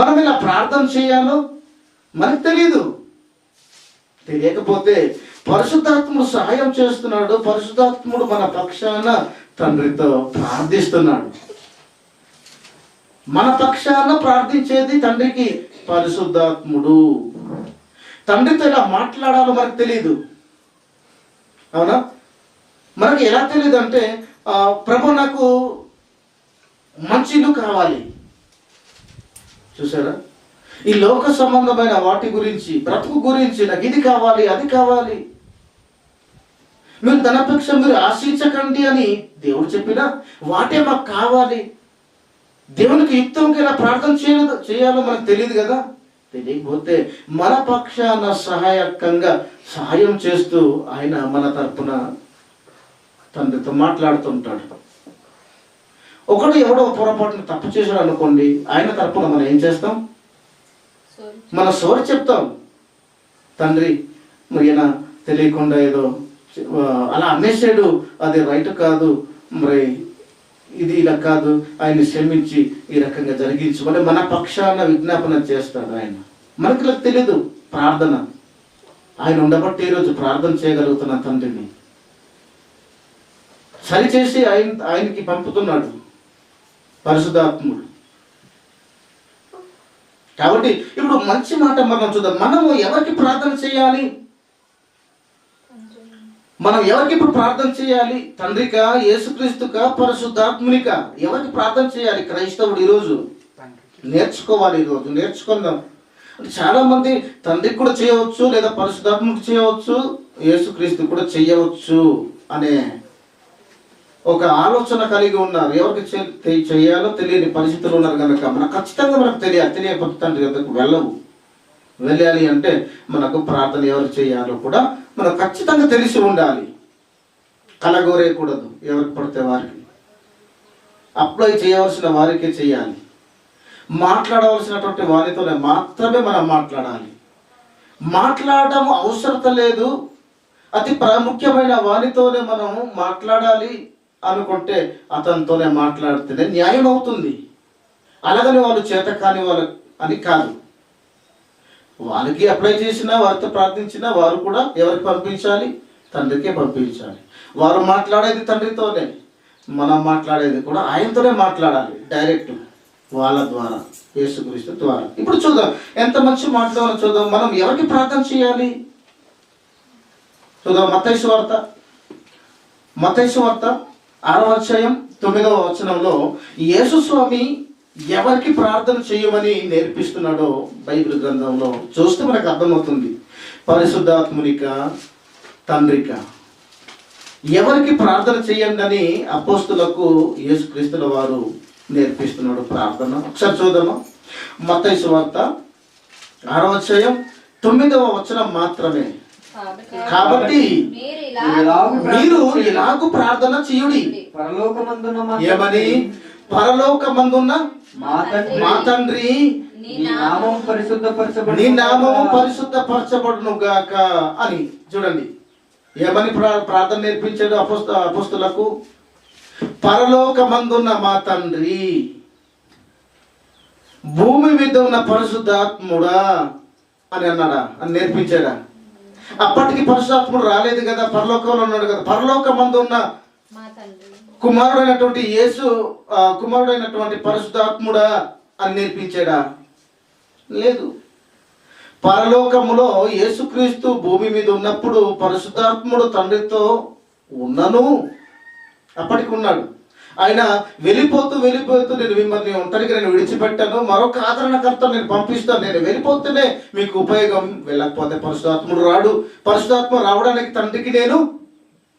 మనం ఇలా ప్రార్థన చేయాలో మనకు తెలియకపోతే పరిశుద్ధాత్ముడు సహాయం చేస్తున్నాడు. పరిశుద్ధాత్ముడు మన పక్షాన తండ్రితో ప్రార్థిస్తున్నాడు. మన పక్షాన ప్రార్థించేది తండ్రికి పరిశుద్ధాత్ముడు. తండ్రితో ఎలా మాట్లాడాలో మనకు తెలియదు, అవునా? మనకి ఎలా తెలియదు అంటే ప్రభు నాకు మంచి ఇల్లు కావాలి. చూసారా, ఈ లోక సంబంధమైన వాటి గురించి, బ్రతుకు గురించి, నాకు ఇది కావాలి అది కావాలి, మీరు ధనపక్ష మీరు ఆశించకండి అని దేవుడు చెప్పినా వాటే మాకు కావాలి. దేవునికి యుక్తంగా ఇలా ప్రార్థన చేయాలో మనకు తెలియదు కదా. తెలియకపోతే మన పక్షాన సహాయకంగా సహాయం చేస్తూ ఆయన మన తరపున తండ్రితో మాట్లాడుతుంటాడు. ఒకడు ఎవడో పొరపాటును తప్పు చేశాడు అనుకోండి, ఆయన తరపున మనం ఏం చేస్తాం? మన సోరి చెప్తాం. తండ్రి ఈయన తెలియకుండా ఏదో అలా అనేసాడు, అది రైట్ కాదు, మరి ఇది ఇలా కాదు, ఆయన్ని క్షమించి ఈ రకంగా జరిగించు అని మన పక్షాన విజ్ఞాపన చేస్తాడు ఆయన. మనకి ఇలా తెలీదు ప్రార్థన. ఆయన ఉండబట్టి ఈరోజు ప్రార్థన చేయగలుగుతున్న తండ్రిని సరిచేసి ఆయనకి పంపుతున్నాడు పరిశుద్ధాత్ముడు. కాబట్టి ఇప్పుడు మంచి మాట మనం చూద్దాం. మనము ఎవరికి ప్రార్థన చేయాలి? మనం ఎవరికి ఇప్పుడు ప్రార్థన చేయాలి? తండ్రికా, యేసుక్రీస్తుకా, పరిశుద్ధాత్మునికా? ఎవరికి ప్రార్థన చేయాలి క్రైస్తవుడు ఈరోజు? నేర్చుకోవాలి, ఈరోజు నేర్చుకుందాం. చాలా మంది తండ్రికి కూడా చేయవచ్చు, లేదా పరిశుద్ధాత్మకు చేయవచ్చు, యేసుక్రీస్తు కూడా చేయవచ్చు అనే ఒక ఆలోచన కలిగి ఉన్నారు. ఎవరికి చేయాలో తెలియని పరిస్థితులు ఉన్నారు కనుక మనకు ఖచ్చితంగా మనకు తెలియాలి. తెలియకపోతే తండ్రి వద్దకు వెళ్ళాలి అంటే మనకు ప్రార్థన ఎవరు చేయాలో కూడా మనకు ఖచ్చితంగా తెలిసి ఉండాలి. కలగోరేయకూడదు ఎవరికి పడితే వారికి. అప్లై చేయవలసిన వారికే చేయాలి. మాట్లాడవలసినటువంటి వారితోనే మాత్రమే మనం మాట్లాడాలి. మాట్లాడడం అవసరత లేదు, అతి ప్రాముఖ్యమైన వారితోనే మనం మాట్లాడాలి అనుకుంటే అతనితోనే మాట్లాడితేనే న్యాయం అవుతుంది. అలాగని వాళ్ళు చేత కాని వాళ్ళు అని కాదు. వాళ్ళకి అప్లై చేసినా, వారితో ప్రార్థించినా వారు కూడా ఎవరికి పంపించాలి? తండ్రికే పంపించాలి. వారు మాట్లాడేది తండ్రితోనే, మనం మాట్లాడేది కూడా ఆయనతోనే మాట్లాడాలి, డైరెక్ట్ వాళ్ళ ద్వారా, యేసుక్రీస్తు ద్వారా. ఇప్పుడు చూద్దాం ఎంత మంచి మాట్లాడాలో చూద్దాం. మనం ఎవరికి ప్రార్థన చేయాలి చూద్దాం. మత్తయి సువార్త 6వ అధ్యాయం 9వ వచనంలో యేసు స్వామి ఎవరికి ప్రార్థన చేయమని నేర్పిస్తున్నాడో బైబిల్ గ్రంథంలో చూస్తే మనకు అర్థమవుతుంది. పరిశుద్ధాత్మునిక, తండ్రిక ఎవరికి ప్రార్థన చేయండి అని అపోస్తులకు యేసుక్రీస్తుల వారు నేర్పిస్తున్నాడు ప్రార్థన. ఒకసారి చూద్దాము. మత్తయి సువార్త 6వ అధ్యాయం 9వ వచనం మాత్రమే. కాబట్టి మీరు ఇలాగు ప్రార్థన చేయుడి. ఏమని? పరలోకమందున్న మా తండ్రి, నీ నామము పరిశుద్ధపరచబడును గాక అని. చూడండి ఏమని ప్రార్థన నేర్పించాడు అపోస్తులకు? పరలోకమందున్న మా తండ్రి, భూమి మీద ఉన్న పరిశుద్ధాత్ముడా అని అన్నాడా? అని నేర్పించాడా? అప్పటికి పరిశుద్ధాత్ముడు రాలేదు కదా, పరలోకంలో ఉన్నాడు కదా. పరలోకమందు ఉన్న కుమారుడైనటువంటి యేసు, కుమారుడైనటువంటి పరిశుద్ధాత్ముడా అని నేర్పించాడా? లేదు. పరలోకములో యేసుక్రీస్తు భూమి మీద ఉన్నప్పుడు పరిశుద్ధాత్ముడు తండ్రితో ఉన్నను, అప్పటికి ఉన్నాడు. ఆయన వెళ్ళిపోతూ నేను మిమ్మల్ని ఒంటరిగా విడిచిపెట్టాను, మరొక ఆదరణకర్త నేను పంపిస్తాను, నేను వెళ్ళిపోతేనే మీకు ఉపయోగం, వెళ్ళకపోతే పరిశుద్ధాత్ముడు రాడు. పరిశుద్ధాత్మ రావడానికి తండ్రికి నేను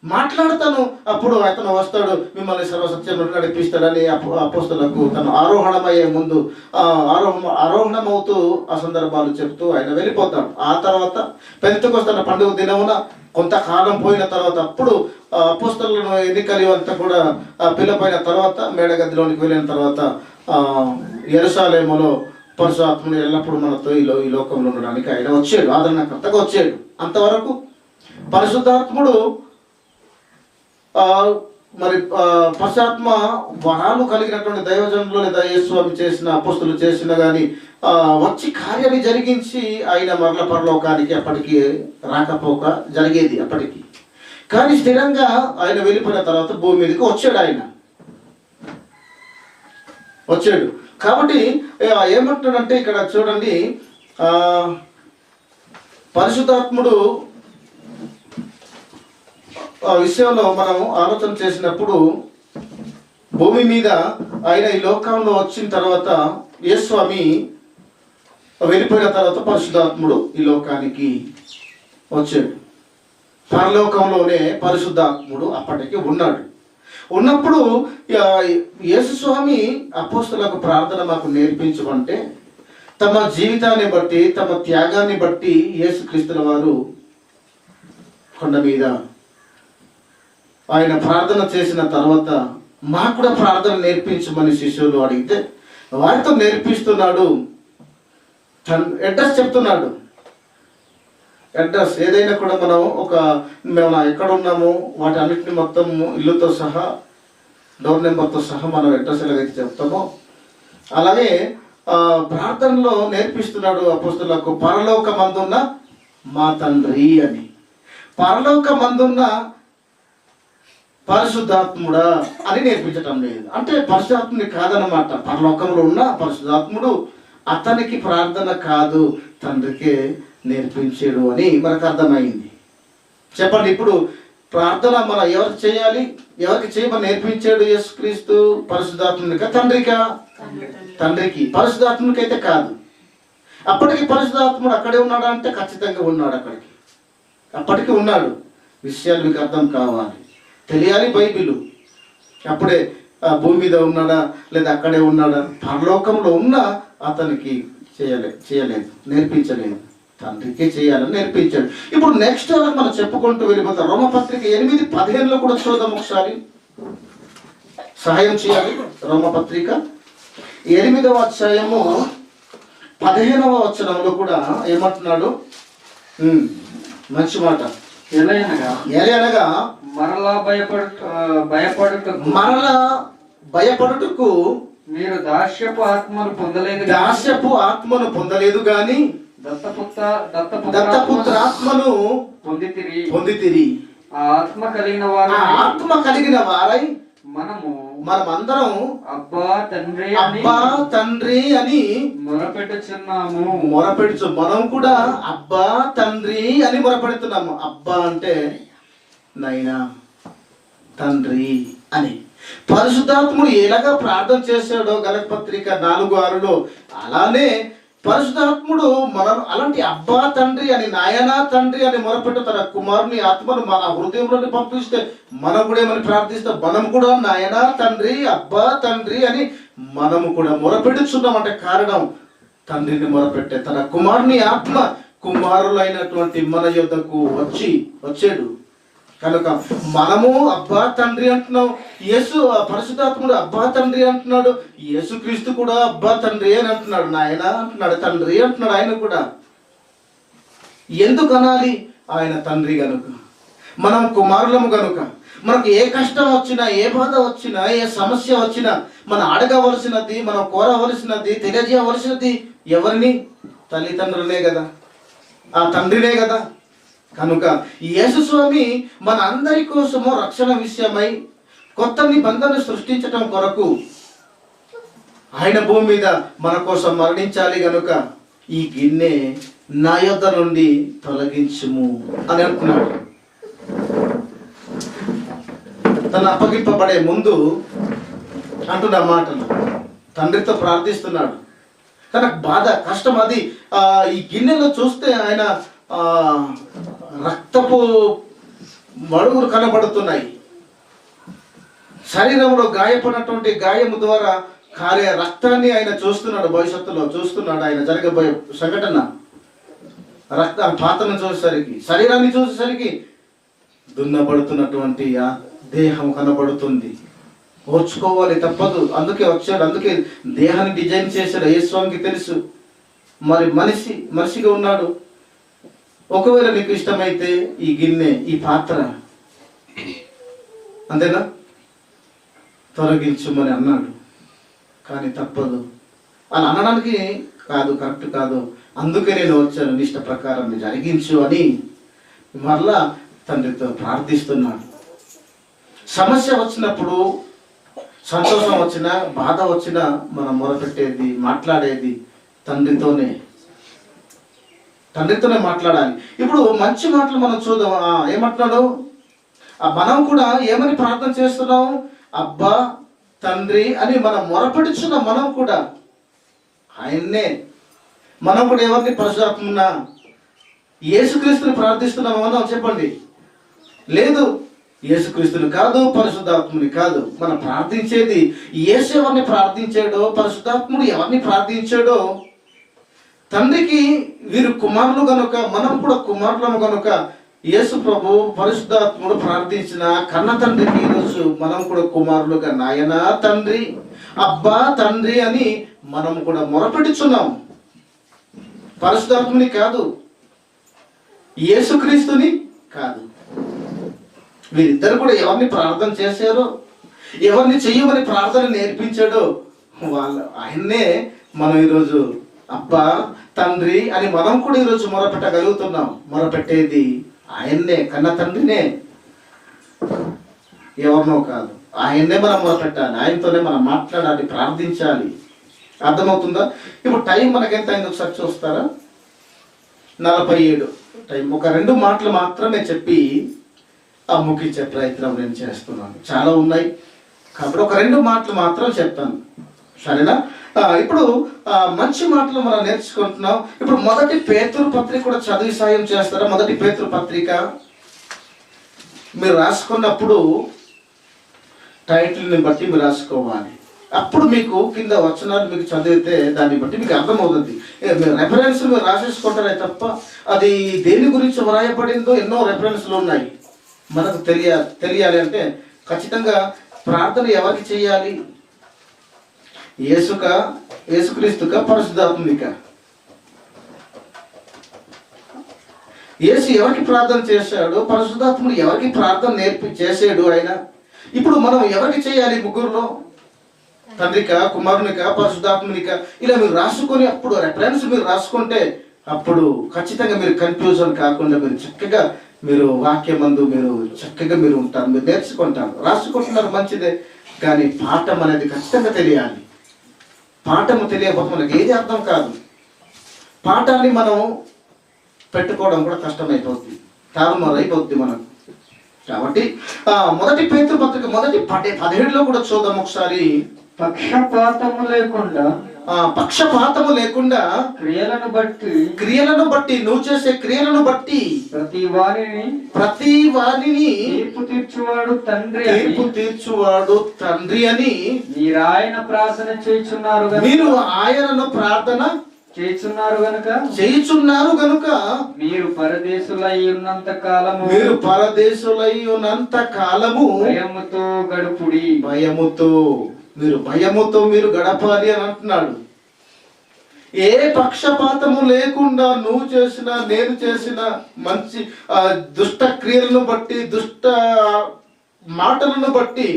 మాట్లాడతాను, అప్పుడు అతను వస్తాడు, మిమ్మల్ని సర్వసత్యంలో నడిపిస్తాడని అపోస్తలకు తను ఆరోహణమయ్యే ముందు ఆరోహణమవుతూ ఆ సందర్భాలు చెప్తూ ఆయన వెళ్ళిపోతాడు. ఆ తర్వాత పెంతెకొస్తన్న పండుగ దినమున కొంతకాలం పోయిన తర్వాత అప్పుడు అపోస్తలులను ఎన్నికలు అంతా కూడా పిల్లపోయిన తర్వాత మేడగదిలోనికి వెళ్ళిన తర్వాత యెరూషలేములో పరిశుద్ధాత్ముడు ఎల్లప్పుడూ మనతో ఈ లోకంలో ఉండడానికి ఆయన వచ్చాడు, ఆదరణకర్తగా వచ్చాడు. అంతవరకు పరిశుద్ధాత్ముడు మరి పరిశుద్ధాత్మ వరాలు కలిగినటువంటి దైవజనులు లేదా యేసుస్వామి చేసిన, అపోస్తలులు చేసిన కానీ వచ్చి కార్యాన్ని జరిగించి ఆయన మరల పరలోకానికి అప్పటికి రాకపోక జరిగేది. అప్పటికి కానీ స్థిరంగా ఆయన వెళ్ళిపోయిన తర్వాత భూమి మీదకి వచ్చాడు. ఆయన వచ్చాడు కాబట్టి ఏమంటున్నాడంటే ఇక్కడ చూడండి, పరిశుద్ధాత్ముడు విషయంలో మనం ఆలోచన చేసినప్పుడు భూమి మీద ఆయన ఈ లోకంలో వచ్చిన తర్వాత యేసుస్వామి వెళ్ళిపోయిన తర్వాత పరిశుద్ధాత్ముడు ఈ లోకానికి వచ్చాడు. పరలోకంలోనే పరిశుద్ధాత్ముడు అప్పటికి ఉన్నాడు. ఉన్నప్పుడు యేసుస్వామి అపోస్తలకు ప్రార్థన మాకు నేర్పించమంటే తమ జీవితాన్ని బట్టి తమ త్యాగాన్ని బట్టి యేసుక్రీస్తుల వారు కొండ మీద ఆయన ప్రార్థన చేసిన తర్వాత మాకు కూడా ప్రార్థన నేర్పించమని శిష్యులు అడిగితే వారితో నేర్పిస్తున్నాడు. అడ్రస్ చెప్తున్నాడు. అడ్రస్ ఏదైనా కూడా మనం మేము ఎక్కడ ఉన్నామో వాటి అన్నిటిని మొత్తం ఇల్లుతో సహా డోర్ నెంబర్తో సహా మనం అడ్రస్ ఎలాగైతే చెప్తామో అలాగే ప్రార్థనలో నేర్పిస్తున్నాడు అపోస్తలులకు. పరలోకమందున్న మా తండ్రి అని, పరలోకమందున్న పరిశుద్ధాత్ముడా అని నేర్పించటం లేదు. అంటే పరిశుద్ధాత్ముని కాదనమాట. పరలోకంలో ఉన్న పరిశుద్ధాత్ముడు అతనికి ప్రార్థన కాదు, తండ్రికే నేర్పించాడు అని మనకు అర్థమైంది. చెప్పండి, ఇప్పుడు ప్రార్థన మనం ఎవరికి చేయాలి, ఎవరికి చేయమని నేర్పించాడు యేసుక్రీస్తు? పరిశుద్ధాత్మునికా తండ్రికా? తండ్రికి. పరిశుద్ధాత్మునికి అయితే కాదు. అప్పటికి పరిశుద్ధాత్ముడు అక్కడే ఉన్నాడా అంటే ఖచ్చితంగా ఉన్నాడు. అప్పటికి ఉన్నాడు. విషయాలు మీకు అర్థం కావాలి, తెలియాలి. బైబిలు అప్పుడే భూమి మీద ఉన్నాడా లేదా అక్కడే ఉన్నాడా? పరలోకంలో ఉన్న అతనికి చేయలేదు, నేర్పించలేదు. తండ్రికే చేయాలని నేర్పించాడు. ఇప్పుడు నెక్స్ట్ మనం చెప్పుకుంటూ వెళ్ళిపోతాం. రోమపత్రిక 8:15 కూడా చూద్దాం ఒకసారి. సహాయం చేయాలి. రోమపత్రిక 8వ అధ్యాయము 15వ వచనంలో కూడా ఏమంటున్నాడు? మంచి మాట. ఎలయనగా మరలా భయపడుటకు మీరు దాస్యపు ఆత్మను పొందలేదు గాని దత్తపుత్రాత్మను పొందితిరి. ఆ ఆత్మ కలిగిన వారై మనమందరం అబ్బా తండ్రి అని మొరపెడుచు. మనం కూడా అబ్బా తండ్రి అని మొరపెడుతున్నాము. అబ్బా అంటే నైనా, తండ్రి అని. పరిశుద్ధాత్ముడు ఎలాగా ప్రార్థన చేశాడో గలతీపత్రిక 4:6 అలానే పరిశుద్ధాత్ముడు మనం అలాంటి అబ్బా తండ్రి అని, నాయనా తండ్రి అని మొరపెట్టు తన కుమారుని ఆత్మను మన హృదయంలోని పంపిస్తే మనం కూడా ఏమని ప్రార్థిస్తాం? మనం కూడా నాయనా తండ్రి, అబ్బా తండ్రి అని మనము కూడా మొరపెడుచున్నాం. అంటే కారణం తండ్రిని మొరపెట్టే తన కుమారుని ఆత్మ కుమారులైనటువంటి మన యొద్దకు వచ్చాడు కనుక మనము అబ్బా తండ్రి అంటున్నాం. పరిశుద్ధాత్ముడు అబ్బా తండ్రి అంటున్నాడు. యేసుక్రీస్తు కూడా అబ్బా తండ్రి అని అంటున్నాడు. నాయన అంటున్నాడు, తండ్రి అంటున్నాడు. ఆయన కూడా ఎందుకు అనాలి? ఆయన తండ్రి కనుక, మనం కుమారులము కనుక. మనకు ఏ కష్టం వచ్చినా, ఏ బాధ వచ్చినా, ఏ సమస్య వచ్చినా మనం అడగవలసినది, మనం కోరవలసినది, తెలియజేయవలసినది ఎవరిని? తల్లిదండ్రులనే కదా, ఆ తండ్రినే కదా. కనుక యేసుస్వామి మన అందరి కోసము రక్షణ విషయమై కొత్త నిబంధన సృష్టించటం కొరకు ఆయన భూమి మీద మన కోసం మరణించాలి. కనుక ఈ గిన్నె నా యొద్ద నుండి తొలగించుము అని అంటున్నాడు. తను అప్పగింపబడే ముందు అంటున్న మాటలు తండ్రితో ప్రార్థిస్తున్నాడు. తనకు బాధ, కష్టం అది. ఈ గిన్నెలో చూస్తే ఆయన రక్తపు మడుగులు కనబడుతున్నాయి. శరీరంలో గాయపడినటువంటి గాయము ద్వారా కారే రక్తాన్ని ఆయన చూస్తున్నాడు. భవిష్యత్తులో చూస్తున్నాడు. ఆయన జరగబోయే సంఘటన రక్త పాత్రను చూసేసరికి, శరీరాన్ని చూసేసరికి దున్నబడుతున్నటువంటి ఆ దేహం కనబడుతుంది. ఓర్చుకోవాలి, తప్పదు. అందుకే వచ్చాడు. అందుకే దేహాన్ని డిజైన్ చేశాడు. యేసుస్వామికి తెలుసు మరి మనిషిగా ఉన్నాడు. ఒకవేళ నీకు ఇష్టమైతే ఈ గిన్నె, ఈ పాత్ర అంతేనా తొలగించుమని అన్నాడు. కానీ తప్పదు అలా అనడానికి కాదు, కరెక్ట్ కాదు. అందుకే నేను వచ్చాను, నిష్ట ప్రకారం జరిగించు అని మరలా తండ్రితో ప్రార్థిస్తున్నాడు. సమస్య వచ్చినప్పుడు, సంతోషం వచ్చినా, బాధ వచ్చినా మనం మొరపెట్టేది, మాట్లాడేది తండ్రితోనే మాట్లాడాలి. ఇప్పుడు మంచి మాటలు మనం చూద్దాం. ఏమంటున్నాడు? మనం కూడా ఏమని ప్రార్థన చేస్తున్నాం? అబ్బా తండ్రి అని మనం మొరపెడుచున్నాం. మనం కూడా ఆయన్నే. మనం కూడా ఎవరిని? పరిశుద్ధాత్మ యేసుక్రీస్తుని ప్రార్థిస్తున్నాము మనం. చెప్పండి. లేదు, యేసుక్రీస్తుని కాదు, పరిశుద్ధాత్ముని కాదు. మనం ప్రార్థించేది యేసు ఎవరిని ప్రార్థించాడో, పరిశుద్ధాత్ముడు ఎవరిని ప్రార్థించాడో. తండ్రికి వీరు కుమారులు గనుక మనం కూడా కుమారులము గనుక యేసు ప్రభు పరిశుద్ధాత్ముడు ప్రార్థించిన కన్న తండ్రికి ఈరోజు మనం కూడా కుమారులుగా నాయన తండ్రి, అబ్బా తండ్రి అని మనం కూడా మొరపెట్టుచున్నాం. పరిశుద్ధాత్ముని కాదు, యేసుక్రీస్తుని కాదు. వీరిద్దరు కూడా ఎవరిని ప్రార్థన చేశారో, ఎవరిని చెయ్యమని ప్రార్థన నేర్పించాడో ఆయన్నే మనం ఈరోజు అబ్బా తండ్రి అని మనం కూడా ఈరోజు మొరపెట్టగలుగుతున్నాం. మొరపెట్టేది ఆయన్నే, కన్న తండ్రినే, ఎవరినో కాదు. ఆయన్నే మనం మొరపెట్టాలి, ఆయనతోనే మనం మాట్లాడాలి, ప్రార్థించాలి. అర్థమవుతుందా? ఇప్పుడు టైం మనకెంత అయింది ఒకసారి చూస్తారా? 47 టైం. ఒక 2 మాటలు మాత్రమే చెప్పి ముగించే ప్రయత్నం నేను చేస్తున్నాను. చాలా ఉన్నాయి కాబట్టి ఒక 2 మాటలు మాత్రం చెప్తాను, సరేనా? ఇప్పుడు మంచి మాటలు మనం నేర్చుకుంటున్నాం. ఇప్పుడు మొదటి పేతురు పత్రిక కూడా చదివి సాయం చేస్తారా? మొదటి పేతురు పత్రిక మీరు రాసుకున్నప్పుడు టైటిల్ని బట్టి మీరు రాసుకోవాలి. అప్పుడు మీకు కింద వచనాలు మీకు చదివితే దాన్ని బట్టి మీకు అర్థమవుతుంది. రెఫరెన్స్ మీరు రాసేసుకుంటారే తప్ప అది దేని గురించి వ్రాయబడిందో ఎన్నో రెఫరెన్స్లు ఉన్నాయి. మనకు తెలియాలి అంటే ఖచ్చితంగా ప్రార్థన ఎవరికి చేయాలి? యేసుక్రీస్తుక, పరిశుద్ధాత్మునిక? యేసు ఎవరికి ప్రార్థన చేశాడు? పరిశుద్ధాత్ముడు ఎవరికి ప్రార్థన చేసాడు ఆయన? ఇప్పుడు మనం ఎవరికి చేయాలి? ముగ్గురులో తండ్రిక, కుమారునిక, పరిశుద్ధాత్మునిక? ఇలా మీరు రాసుకొని అప్పుడు రెఫరెన్స్ మీరు రాసుకుంటే అప్పుడు ఖచ్చితంగా మీరు కన్ఫ్యూజన్ కాకుండా మీరు చక్కగా మీరు వాక్యమందు మీరు చక్కగా మీరు ఉంటారు, మీరు నేర్చుకుంటారు. రాసుకుంటున్నారు మంచిదే, కానీ పాఠం అనేది ఖచ్చితంగా తెలియాలి. పాఠము తెలియకపోతే మనకి ఏది అర్థం కాదు. పాఠాన్ని మనం పెట్టుకోవడం కూడా కష్టమైపోతుంది, తారుమారు అయిపోతుంది మనకు. కాబట్టి మొదటి పేతురు పత్రిక మొదటి 17లో కూడా చూద్దాం ఒకసారి. పక్షపాతము లేకుండా క్రియలను బట్టి నువ్వు చేసే క్రియలను బట్టి ప్రతి వారిని తీర్పు తీర్చువాడు తండ్రి అని మీరు ఆయన ప్రార్థన చేయుచున్నారు. మీరు ఆయనను ప్రార్థన చేయుచున్నారు గనుక మీరు పరదేశులై ఉన్నంత కాలము భయముతో గడుపుడి. భయముతో మీరు గడపాలి అని అంటున్నాడు. ఏ పక్షపాతము లేకుండా నువ్వు చేసిన, నేను చేసిన మంచి దుష్ట క్రియలను బట్టి, దుష్ట మాటలను బట్టి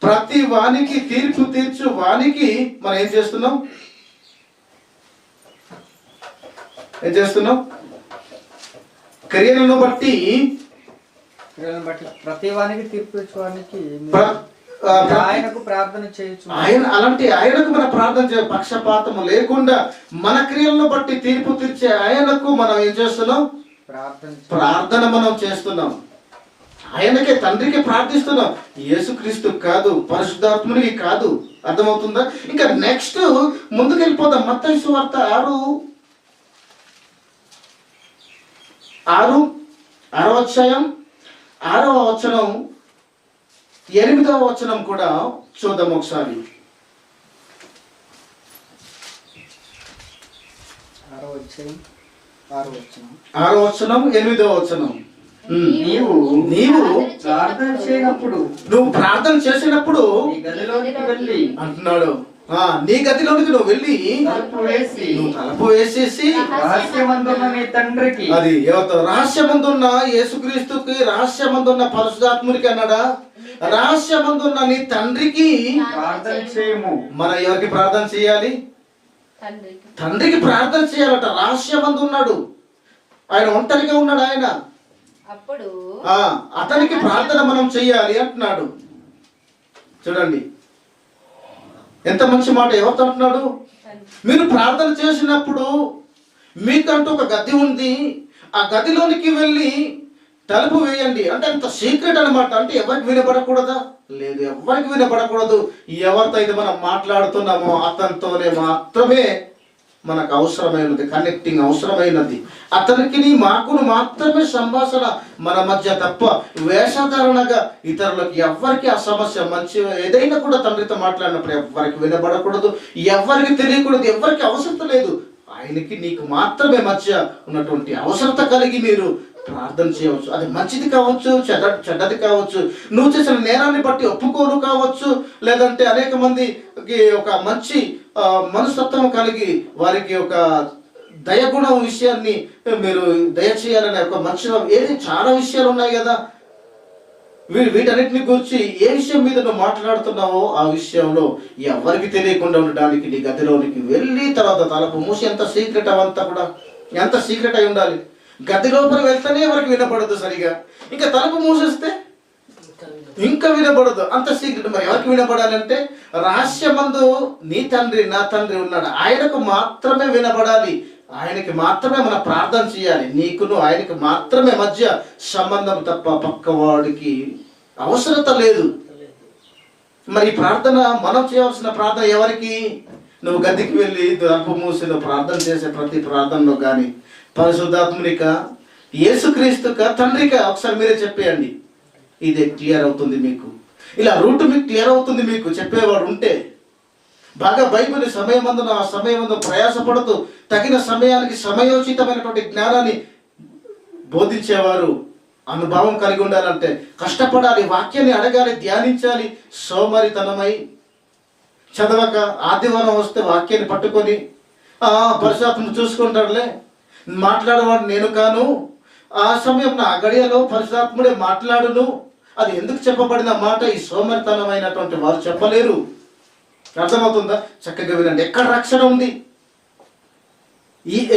ప్రతి వానికి తీర్పు తీర్చు వానికి మనం ఏం చేస్తున్నాం? క్రియలను బట్టి ప్రతి వానికి తీర్పు ఇచ్చేవానికి ఆయనకు ప్రార్థన చేయొచ్చు. ఆయనకు మన ప్రార్థన చేయ, పక్షపాతము లేకుండా మన క్రియలను బట్టి తీర్పు తీర్చే ఆయనకు మనం ఏం చేస్తున్నాం? ప్రార్థన మనం చేస్తున్నాం. ఆయనకే, తండ్రికి ప్రార్థిస్తున్నాం. యేసుక్రీస్తు కాదు, పరిశుద్ధాత్మునికి కాదు. అర్థమవుతుందా? ఇంకా నెక్స్ట్ ముందుకు వెళ్ళిపోదాం. మత్తయి సువార్త 6వ అధ్యాయం 6వ వచనం 8వ వచనం కూడా చూద్దాం ఒకసారి. 6వ వచనం 8వ వచనం. నీవు ప్రార్థన చేయనప్పుడు, నువ్వు ప్రార్థన చేసినప్పుడు గదిలోనికి వెళ్ళి అంటున్నాడు, నీ గదిలోనికి నువ్వు వెళ్ళి తలుపు వేసేసి రహస్యమందున్న నీ తండ్రికి, అది ఎవరితో? రహస్యమందున్న యేసుక్రీస్తుకి, రహస్యమందున్న పరిశుద్ధాత్మునికి అన్నాడా? రహస్యమందున్న నీ తండ్రికి ప్రార్థన చేయము. మనం ఎవరికి ప్రార్థన చేయాలి? తండ్రికి ప్రార్థన చేయాలట. రహస్యమందు ఉన్నాడు ఆయన, ఒంటరిగా ఉన్నాడు ఆయన. అప్పుడు అతనికి ప్రార్థన మనం చెయ్యాలి అంటున్నాడు. చూడండి ఎంత మంచి మాట. ఎవరితో అంటున్నాడు? మీరు ప్రార్థన చేసినప్పుడు మీకంటూ ఒక గది ఉంది, ఆ గదిలోనికి వెళ్ళి తలుపు వేయండి. అంటే అంత సీక్రెట్ అనమాట. అంటే ఎవరికి వినపడకూడదా? లేదు, ఎవరికి వినపడకూడదు. ఎవరితో అయితే మనం మాట్లాడుతున్నామో అతనితోనే మాత్రమే మనకు అవసరమైనది, కనెక్టింగ్ అవసరమైనది. అతనికి మాకును మాత్రమే సంభాషణ మన మధ్య తప్ప వేషధారణగా ఇతరులకు ఎవ్వరికి ఆ సమస్య మంచి ఏదైనా కూడా తండ్రితో మాట్లాడినప్పుడు ఎవ్వరికి వినబడకూడదు, ఎవ్వరికి తెలియకూడదు, ఎవ్వరికి అవసరం లేదు. ఆయనకి నీకు మాత్రమే మధ్య ఉన్నటువంటి అవసరత కలిగి మీరు ప్రార్థన చేయవచ్చు. అది మంచిది కావచ్చు, చెడ్డది కావచ్చు, నువ్వు చేసిన నేరాన్ని బట్టి ఒప్పుకోలు కావచ్చు, లేదంటే అనేక మందికి ఒక మంచి మనస్తత్వం కలిగి వారికి ఒక దయగుణం విషయాన్ని మీరు దయచేయాలనే ఒక మంచి ఏది చాలా విషయాలు ఉన్నాయి కదా. వీటన్నిటిని గురించి ఏ విషయం మీద నువ్వు మాట్లాడుతున్నావో ఆ విషయంలో ఎవరికి తెలియకుండా ఉండడానికి నీ గదిలోనికి వెళ్ళి తర్వాత తలుపు మూసి, ఎంత సీక్రెట్ అవంతా కూడా ఎంత సీక్రెట్ అయి ఉండాలి. గది లోపల వెళ్తేనే ఎవరికి వినపడదు సరిగా, ఇంకా తలుపు మూసేస్తే ఇంకా వినపడదు, అంత సీక్రెట్. మరి ఎవరికి వినపడాలంటే రహస్యమందు నీ తండ్రి నా తండ్రి ఉన్నాడు, ఆయనకు మాత్రమే వినపడాలి, ఆయనకి మాత్రమే మనం ప్రార్థన చేయాలి. నీకును ఆయనకి మాత్రమే మధ్య సంబంధం తప్ప పక్కవాడికి అవసరత లేదు. మరి ప్రార్థన మనం చేయవలసిన ప్రార్థన ఎవరికి? నువ్వు గదికి వెళ్ళి తలుపు మూసి నువ్వు ప్రార్థన చేసే ప్రతి ప్రార్థనలో కానీ పరిశుద్ధాత్మునిక, యేసుక్రీస్తుక, తండ్రిక ఒకసారి మీరే చెప్పేయండి. ఇదే క్లియర్ అవుతుంది మీకు. ఇలా రూట్ మీకు క్లియర్ అవుతుంది. మీకు చెప్పేవాడు ఉంటే బాగా బైబిల్ సమయమందున ఆ సమయమందు ప్రయాసపడుతూ తగిన సమయానికి సమయోచితమైనటువంటి జ్ఞానాన్ని బోధించేవారు అనుభవం కలిగి ఉండాలంటే కష్టపడాలి, వాక్యాన్ని అడగాలి, ధ్యానించాలి. సోమరితనమై చదవక ఆదివారం వస్తే వాక్యాన్ని పట్టుకొని పరిశుద్ధాత్మ చూసుకుంటాడులే, మాట్లాడేవాడు నేను కాను, ఆ సమయం నా గడియలో పరిశుద్ధాత్ముడే మాట్లాడును. అది ఎందుకు చెప్పబడిన మాట? ఈ సోమరితనమైనటువంటి వారు చెప్పలేరు. అర్థమవుతుందా? చక్కగా వినండి. ఎక్కడ రక్షణ ఉంది?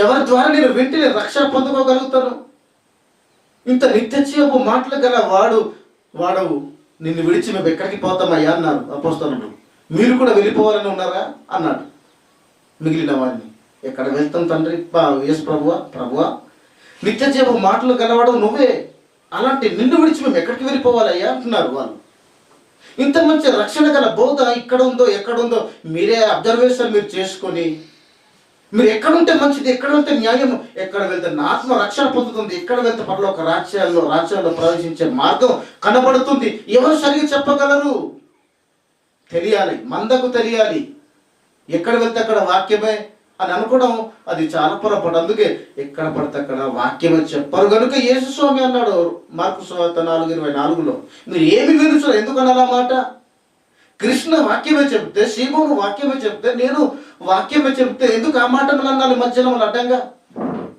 ఎవరి ద్వారా నేను వింటే రక్షణ పొందుకోగలుగుతాను? ఇంత నిత్యజీవపు మాటలు గల వాడు నిన్ను విడిచి మేము ఎక్కడికి పోతామయ్యా అన్నారు అపోస్తలుడు. మీరు కూడా వెళ్ళిపోవాలని ఉన్నారా అన్నాడు మిగిలిన వారిని. ఎక్కడ వెళ్తాం తండ్రి? యేసు ప్రభువా నిత్యజీవపు మాటలు గలవాడు నువ్వే, అలాంటి నిన్ను విడిచి మేము ఎక్కడికి వెళ్ళిపోవాలయ్యా అంటున్నారు వాళ్ళు. ఇంత మంచి రక్షణ గల బోధ ఇక్కడ ఉందో ఎక్కడుందో మీరే అబ్జర్వేషన్ మీరు చేసుకొని, మీరు ఎక్కడుంటే మంచిది, ఎక్కడ వెళ్తే న్యాయం, ఎక్కడ వెళ్తే నా ఆత్మ రక్షణ పొందుతుంది, ఎక్కడ వెళ్తే పరలోక రాజ్యాల్లో ప్రవేశించే మార్గం కనబడుతుంది. ఎవరు సరిగ్గా చెప్పగలరు? తెలియాలి, మందకు తెలియాలి. ఎక్కడ వెళ్తే అక్కడ వాక్యమే అని అనుకోవడం అది చాలా పొరపాటు. అందుకే ఎక్కడ పడితే అక్కడ వాక్యమే చెప్పరు కనుక యేసు స్వామి అన్నాడు మార్కు సువార్త 4:24లో, మీరు ఏమి వినుచున్నారు? ఎందుకు అనాలా మాట? కృష్ణ వాక్యమే చెప్తే, సీమోను వాక్యమే చెప్తే, నేను వాక్యమే చెప్తే ఎందుకు ఆ మాటలు అన్నాలి మధ్యలో అడ్డంగా?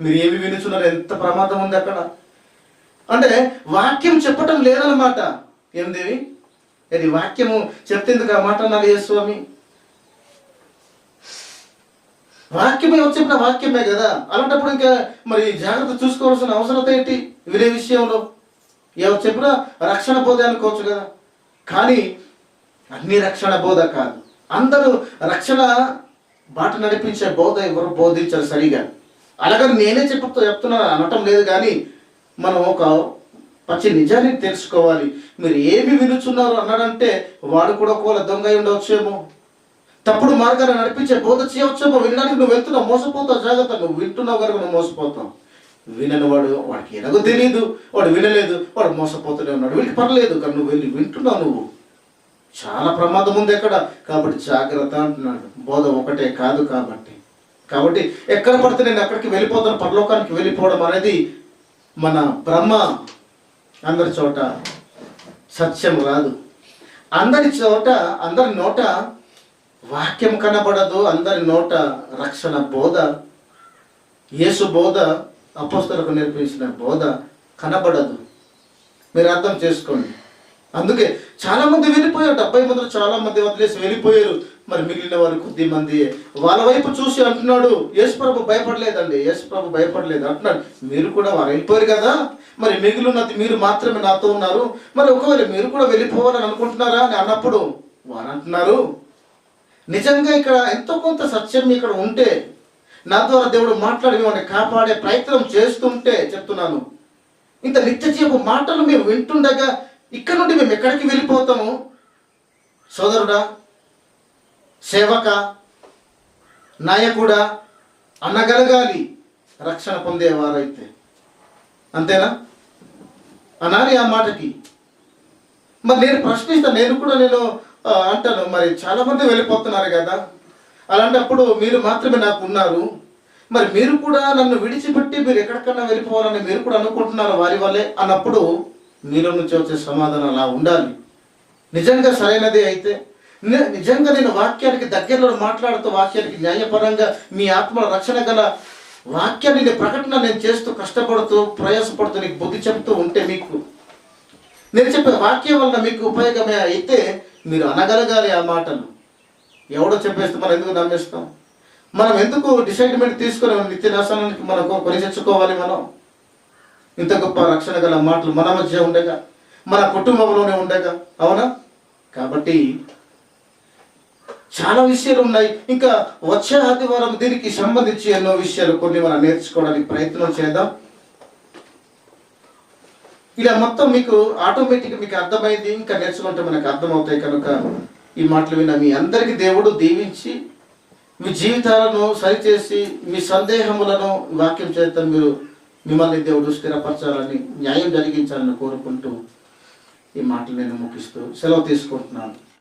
మీరు ఏమి వినుచున్నారు? ఎంత ప్రమాదం ఉంది అక్కడ. అంటే వాక్యం చెప్పటం లేదన్నమాట. ఏందేవి అది వాక్యము చెప్తే ఎందుకు ఆ మాట అన్నారు యేసు స్వామి? వాక్యమే చెప్పిన వాక్యమే కదా. అలాంటప్పుడు ఇంకా మరి జాగ్రత్త చూసుకోవాల్సిన అవసరం ఏంటి వినే విషయంలో? ఎవరు చెప్పినా రక్షణ బోధ అనుకోవచ్చు కదా, కానీ అన్ని రక్షణ బోధ కాదు. అందరూ రక్షణ బాట నడిపించే బోధ ఎవరు బోధించారు సరిగా. అలాగని నేనే చెప్తున్నా అనటం లేదు, కానీ మనం ఒక పచ్చి నిజాన్ని తెలుసుకోవాలి. మీరు ఏమి వినుచున్నారు అన్నాడంటే వాడు కూడా ఒకవేళ దొంగ ఉండవచ్చేమో, తప్పుడు మార్గాన్ని నడిపించే బోధ చేయవచ్చేమో. వినడానికి నువ్వు వెళ్తున్నావు, మోసపోతావు. జాగ్రత్త, నువ్వు వింటున్నావు కనుక నువ్వు మోసపోతావు. వినని వాడికి ఎలాగో తెలియదు, వాడు వినలేదు, వాడు మోసపోతూనే ఉన్నాడు. వీడికి పర్లేదు, కానీ నువ్వు వెళ్ళి వింటున్నావు. నువ్వు చాలా ప్రమాదం ఉంది అక్కడ. కాబట్టి జాగ్రత్త అంటున్నాడు. బోధ ఒకటే కాదు కాబట్టి ఎక్కడ పడితే నేను అక్కడికి వెళ్ళిపోతాను, పరలోకానికి వెళ్ళిపోవడం అనేది మన బ్రహ్మ. అందరి చోట సత్యం రాదు, అందరి నోట వాక్యం కనబడదు, అందరి నోట రక్షణ బోధ, యేసు బోధ, అపోస్తలులకు నేర్పించిన బోధ కనబడదు. మీరు అర్థం చేసుకోండి. అందుకే చాలా మంది వెళ్ళిపోయారు, 70 మందిలో చాలా మంది వదిలేసి వెళ్ళిపోయారు. మరి మిగిలిన వారు కొద్ది మంది. వాళ్ళ వైపు చూసి అంటున్నాడు, యేసుప్రభు భయపడలేదండి, యేసుప్రభు భయపడలేదు అంటున్నాడు. మీరు కూడా వారు వెళ్ళిపోయారు కదా, మరి మిగిలినది మీరు మాత్రమే నాతో ఉన్నారు, మరి ఒకవేళ మీరు కూడా వెళ్ళిపోవాలని అనుకుంటున్నారా అని అన్నప్పుడు వారు అంటున్నారు, నిజంగా ఇక్కడ ఎంతో కొంత సత్యం ఇక్కడ ఉంటే, నా ద్వారా దేవుడు మాట్లాడి మిమ్మల్ని కాపాడే ప్రయత్నం చేస్తుంటే చెప్తున్నాను, ఇంత నిత్య జీవ మాటలు మేము వింటుండగా ఇక్కడ నుండి మేము ఎక్కడికి వెళ్ళిపోతాము? సోదరుడా, సేవక, నాయకుడా అనగలగాలి రక్షణ పొందేవారైతే. అంతేనా? అనాలి ఆ మాటకి. మరి నేను ప్రశ్నిస్తాను, నేను అంటాను, మరి చాలా మంది వెళ్ళిపోతున్నారు కదా, అలాంటప్పుడు మీరు మాత్రమే నాకు ఉన్నారు, మరి మీరు కూడా నన్ను విడిచిపెట్టి మీరు ఎక్కడికన్నా వెళ్ళిపోవాలని మీరు కూడా అనుకుంటున్నారు వారి వల్లే అన్నప్పుడు మీలో నుంచి వచ్చే సమాధానం అలా ఉండాలి. నిజంగా సరైనదే అయితే, నిజంగా నేను వాక్యానికి దగ్గరలో మాట్లాడుతూ, వాక్యానికి న్యాయపరంగా మీ ఆత్మ రక్షణ గల వాక్యాన్ని ప్రకటన నేను చేస్తూ, కష్టపడుతూ, ప్రయాసపడుతూ, నీకు బుద్ధి చెప్తూ ఉంటే, మీకు నేను చెప్పే వాక్యం వల్ల మీకు ఉపయోగమే అయితే మీరు అనగలగాలి ఆ మాటలు. ఎవడో చెప్పేస్తే మనం ఎందుకు నమ్మేస్తాం? మనం ఎందుకు డిసైడ్మెంట్ తీసుకొని నిత్య నాశనానికి మనకు కొని తెచ్చుకోవాలి? మనం ఇంత గొప్ప రక్షణ గల మాటలు మన మధ్య ఉండగా, మన కుటుంబంలోనే ఉండగా, అవునా? కాబట్టి చాలా విషయాలు ఉన్నాయి. ఇంకా వచ్చే ఆదివారం దీనికి సంబంధించి ఎన్నో విషయాలు కొన్ని మనం నేర్చుకోవడానికి ప్రయత్నం చేద్దాం. ఇలా మొత్తం మీకు ఆటోమేటిక్గా మీకు అర్థమైంది. ఇంకా నేర్చుకుంటే మనకు అర్థమవుతాయి. కనుక ఈ మాటలు విన్న మీ అందరికీ దేవుడు దీవించి మీ జీవితాలను సరిచేసి మీ సందేహములను వాక్యం చేత మిమ్మల్ని దేవుడు స్థిరపరచాలని, న్యాయం జరిగించాలని కోరుకుంటూ ఈ మాటలు నేను ముగిస్తూ సెలవు తీసుకుంటున్నాను.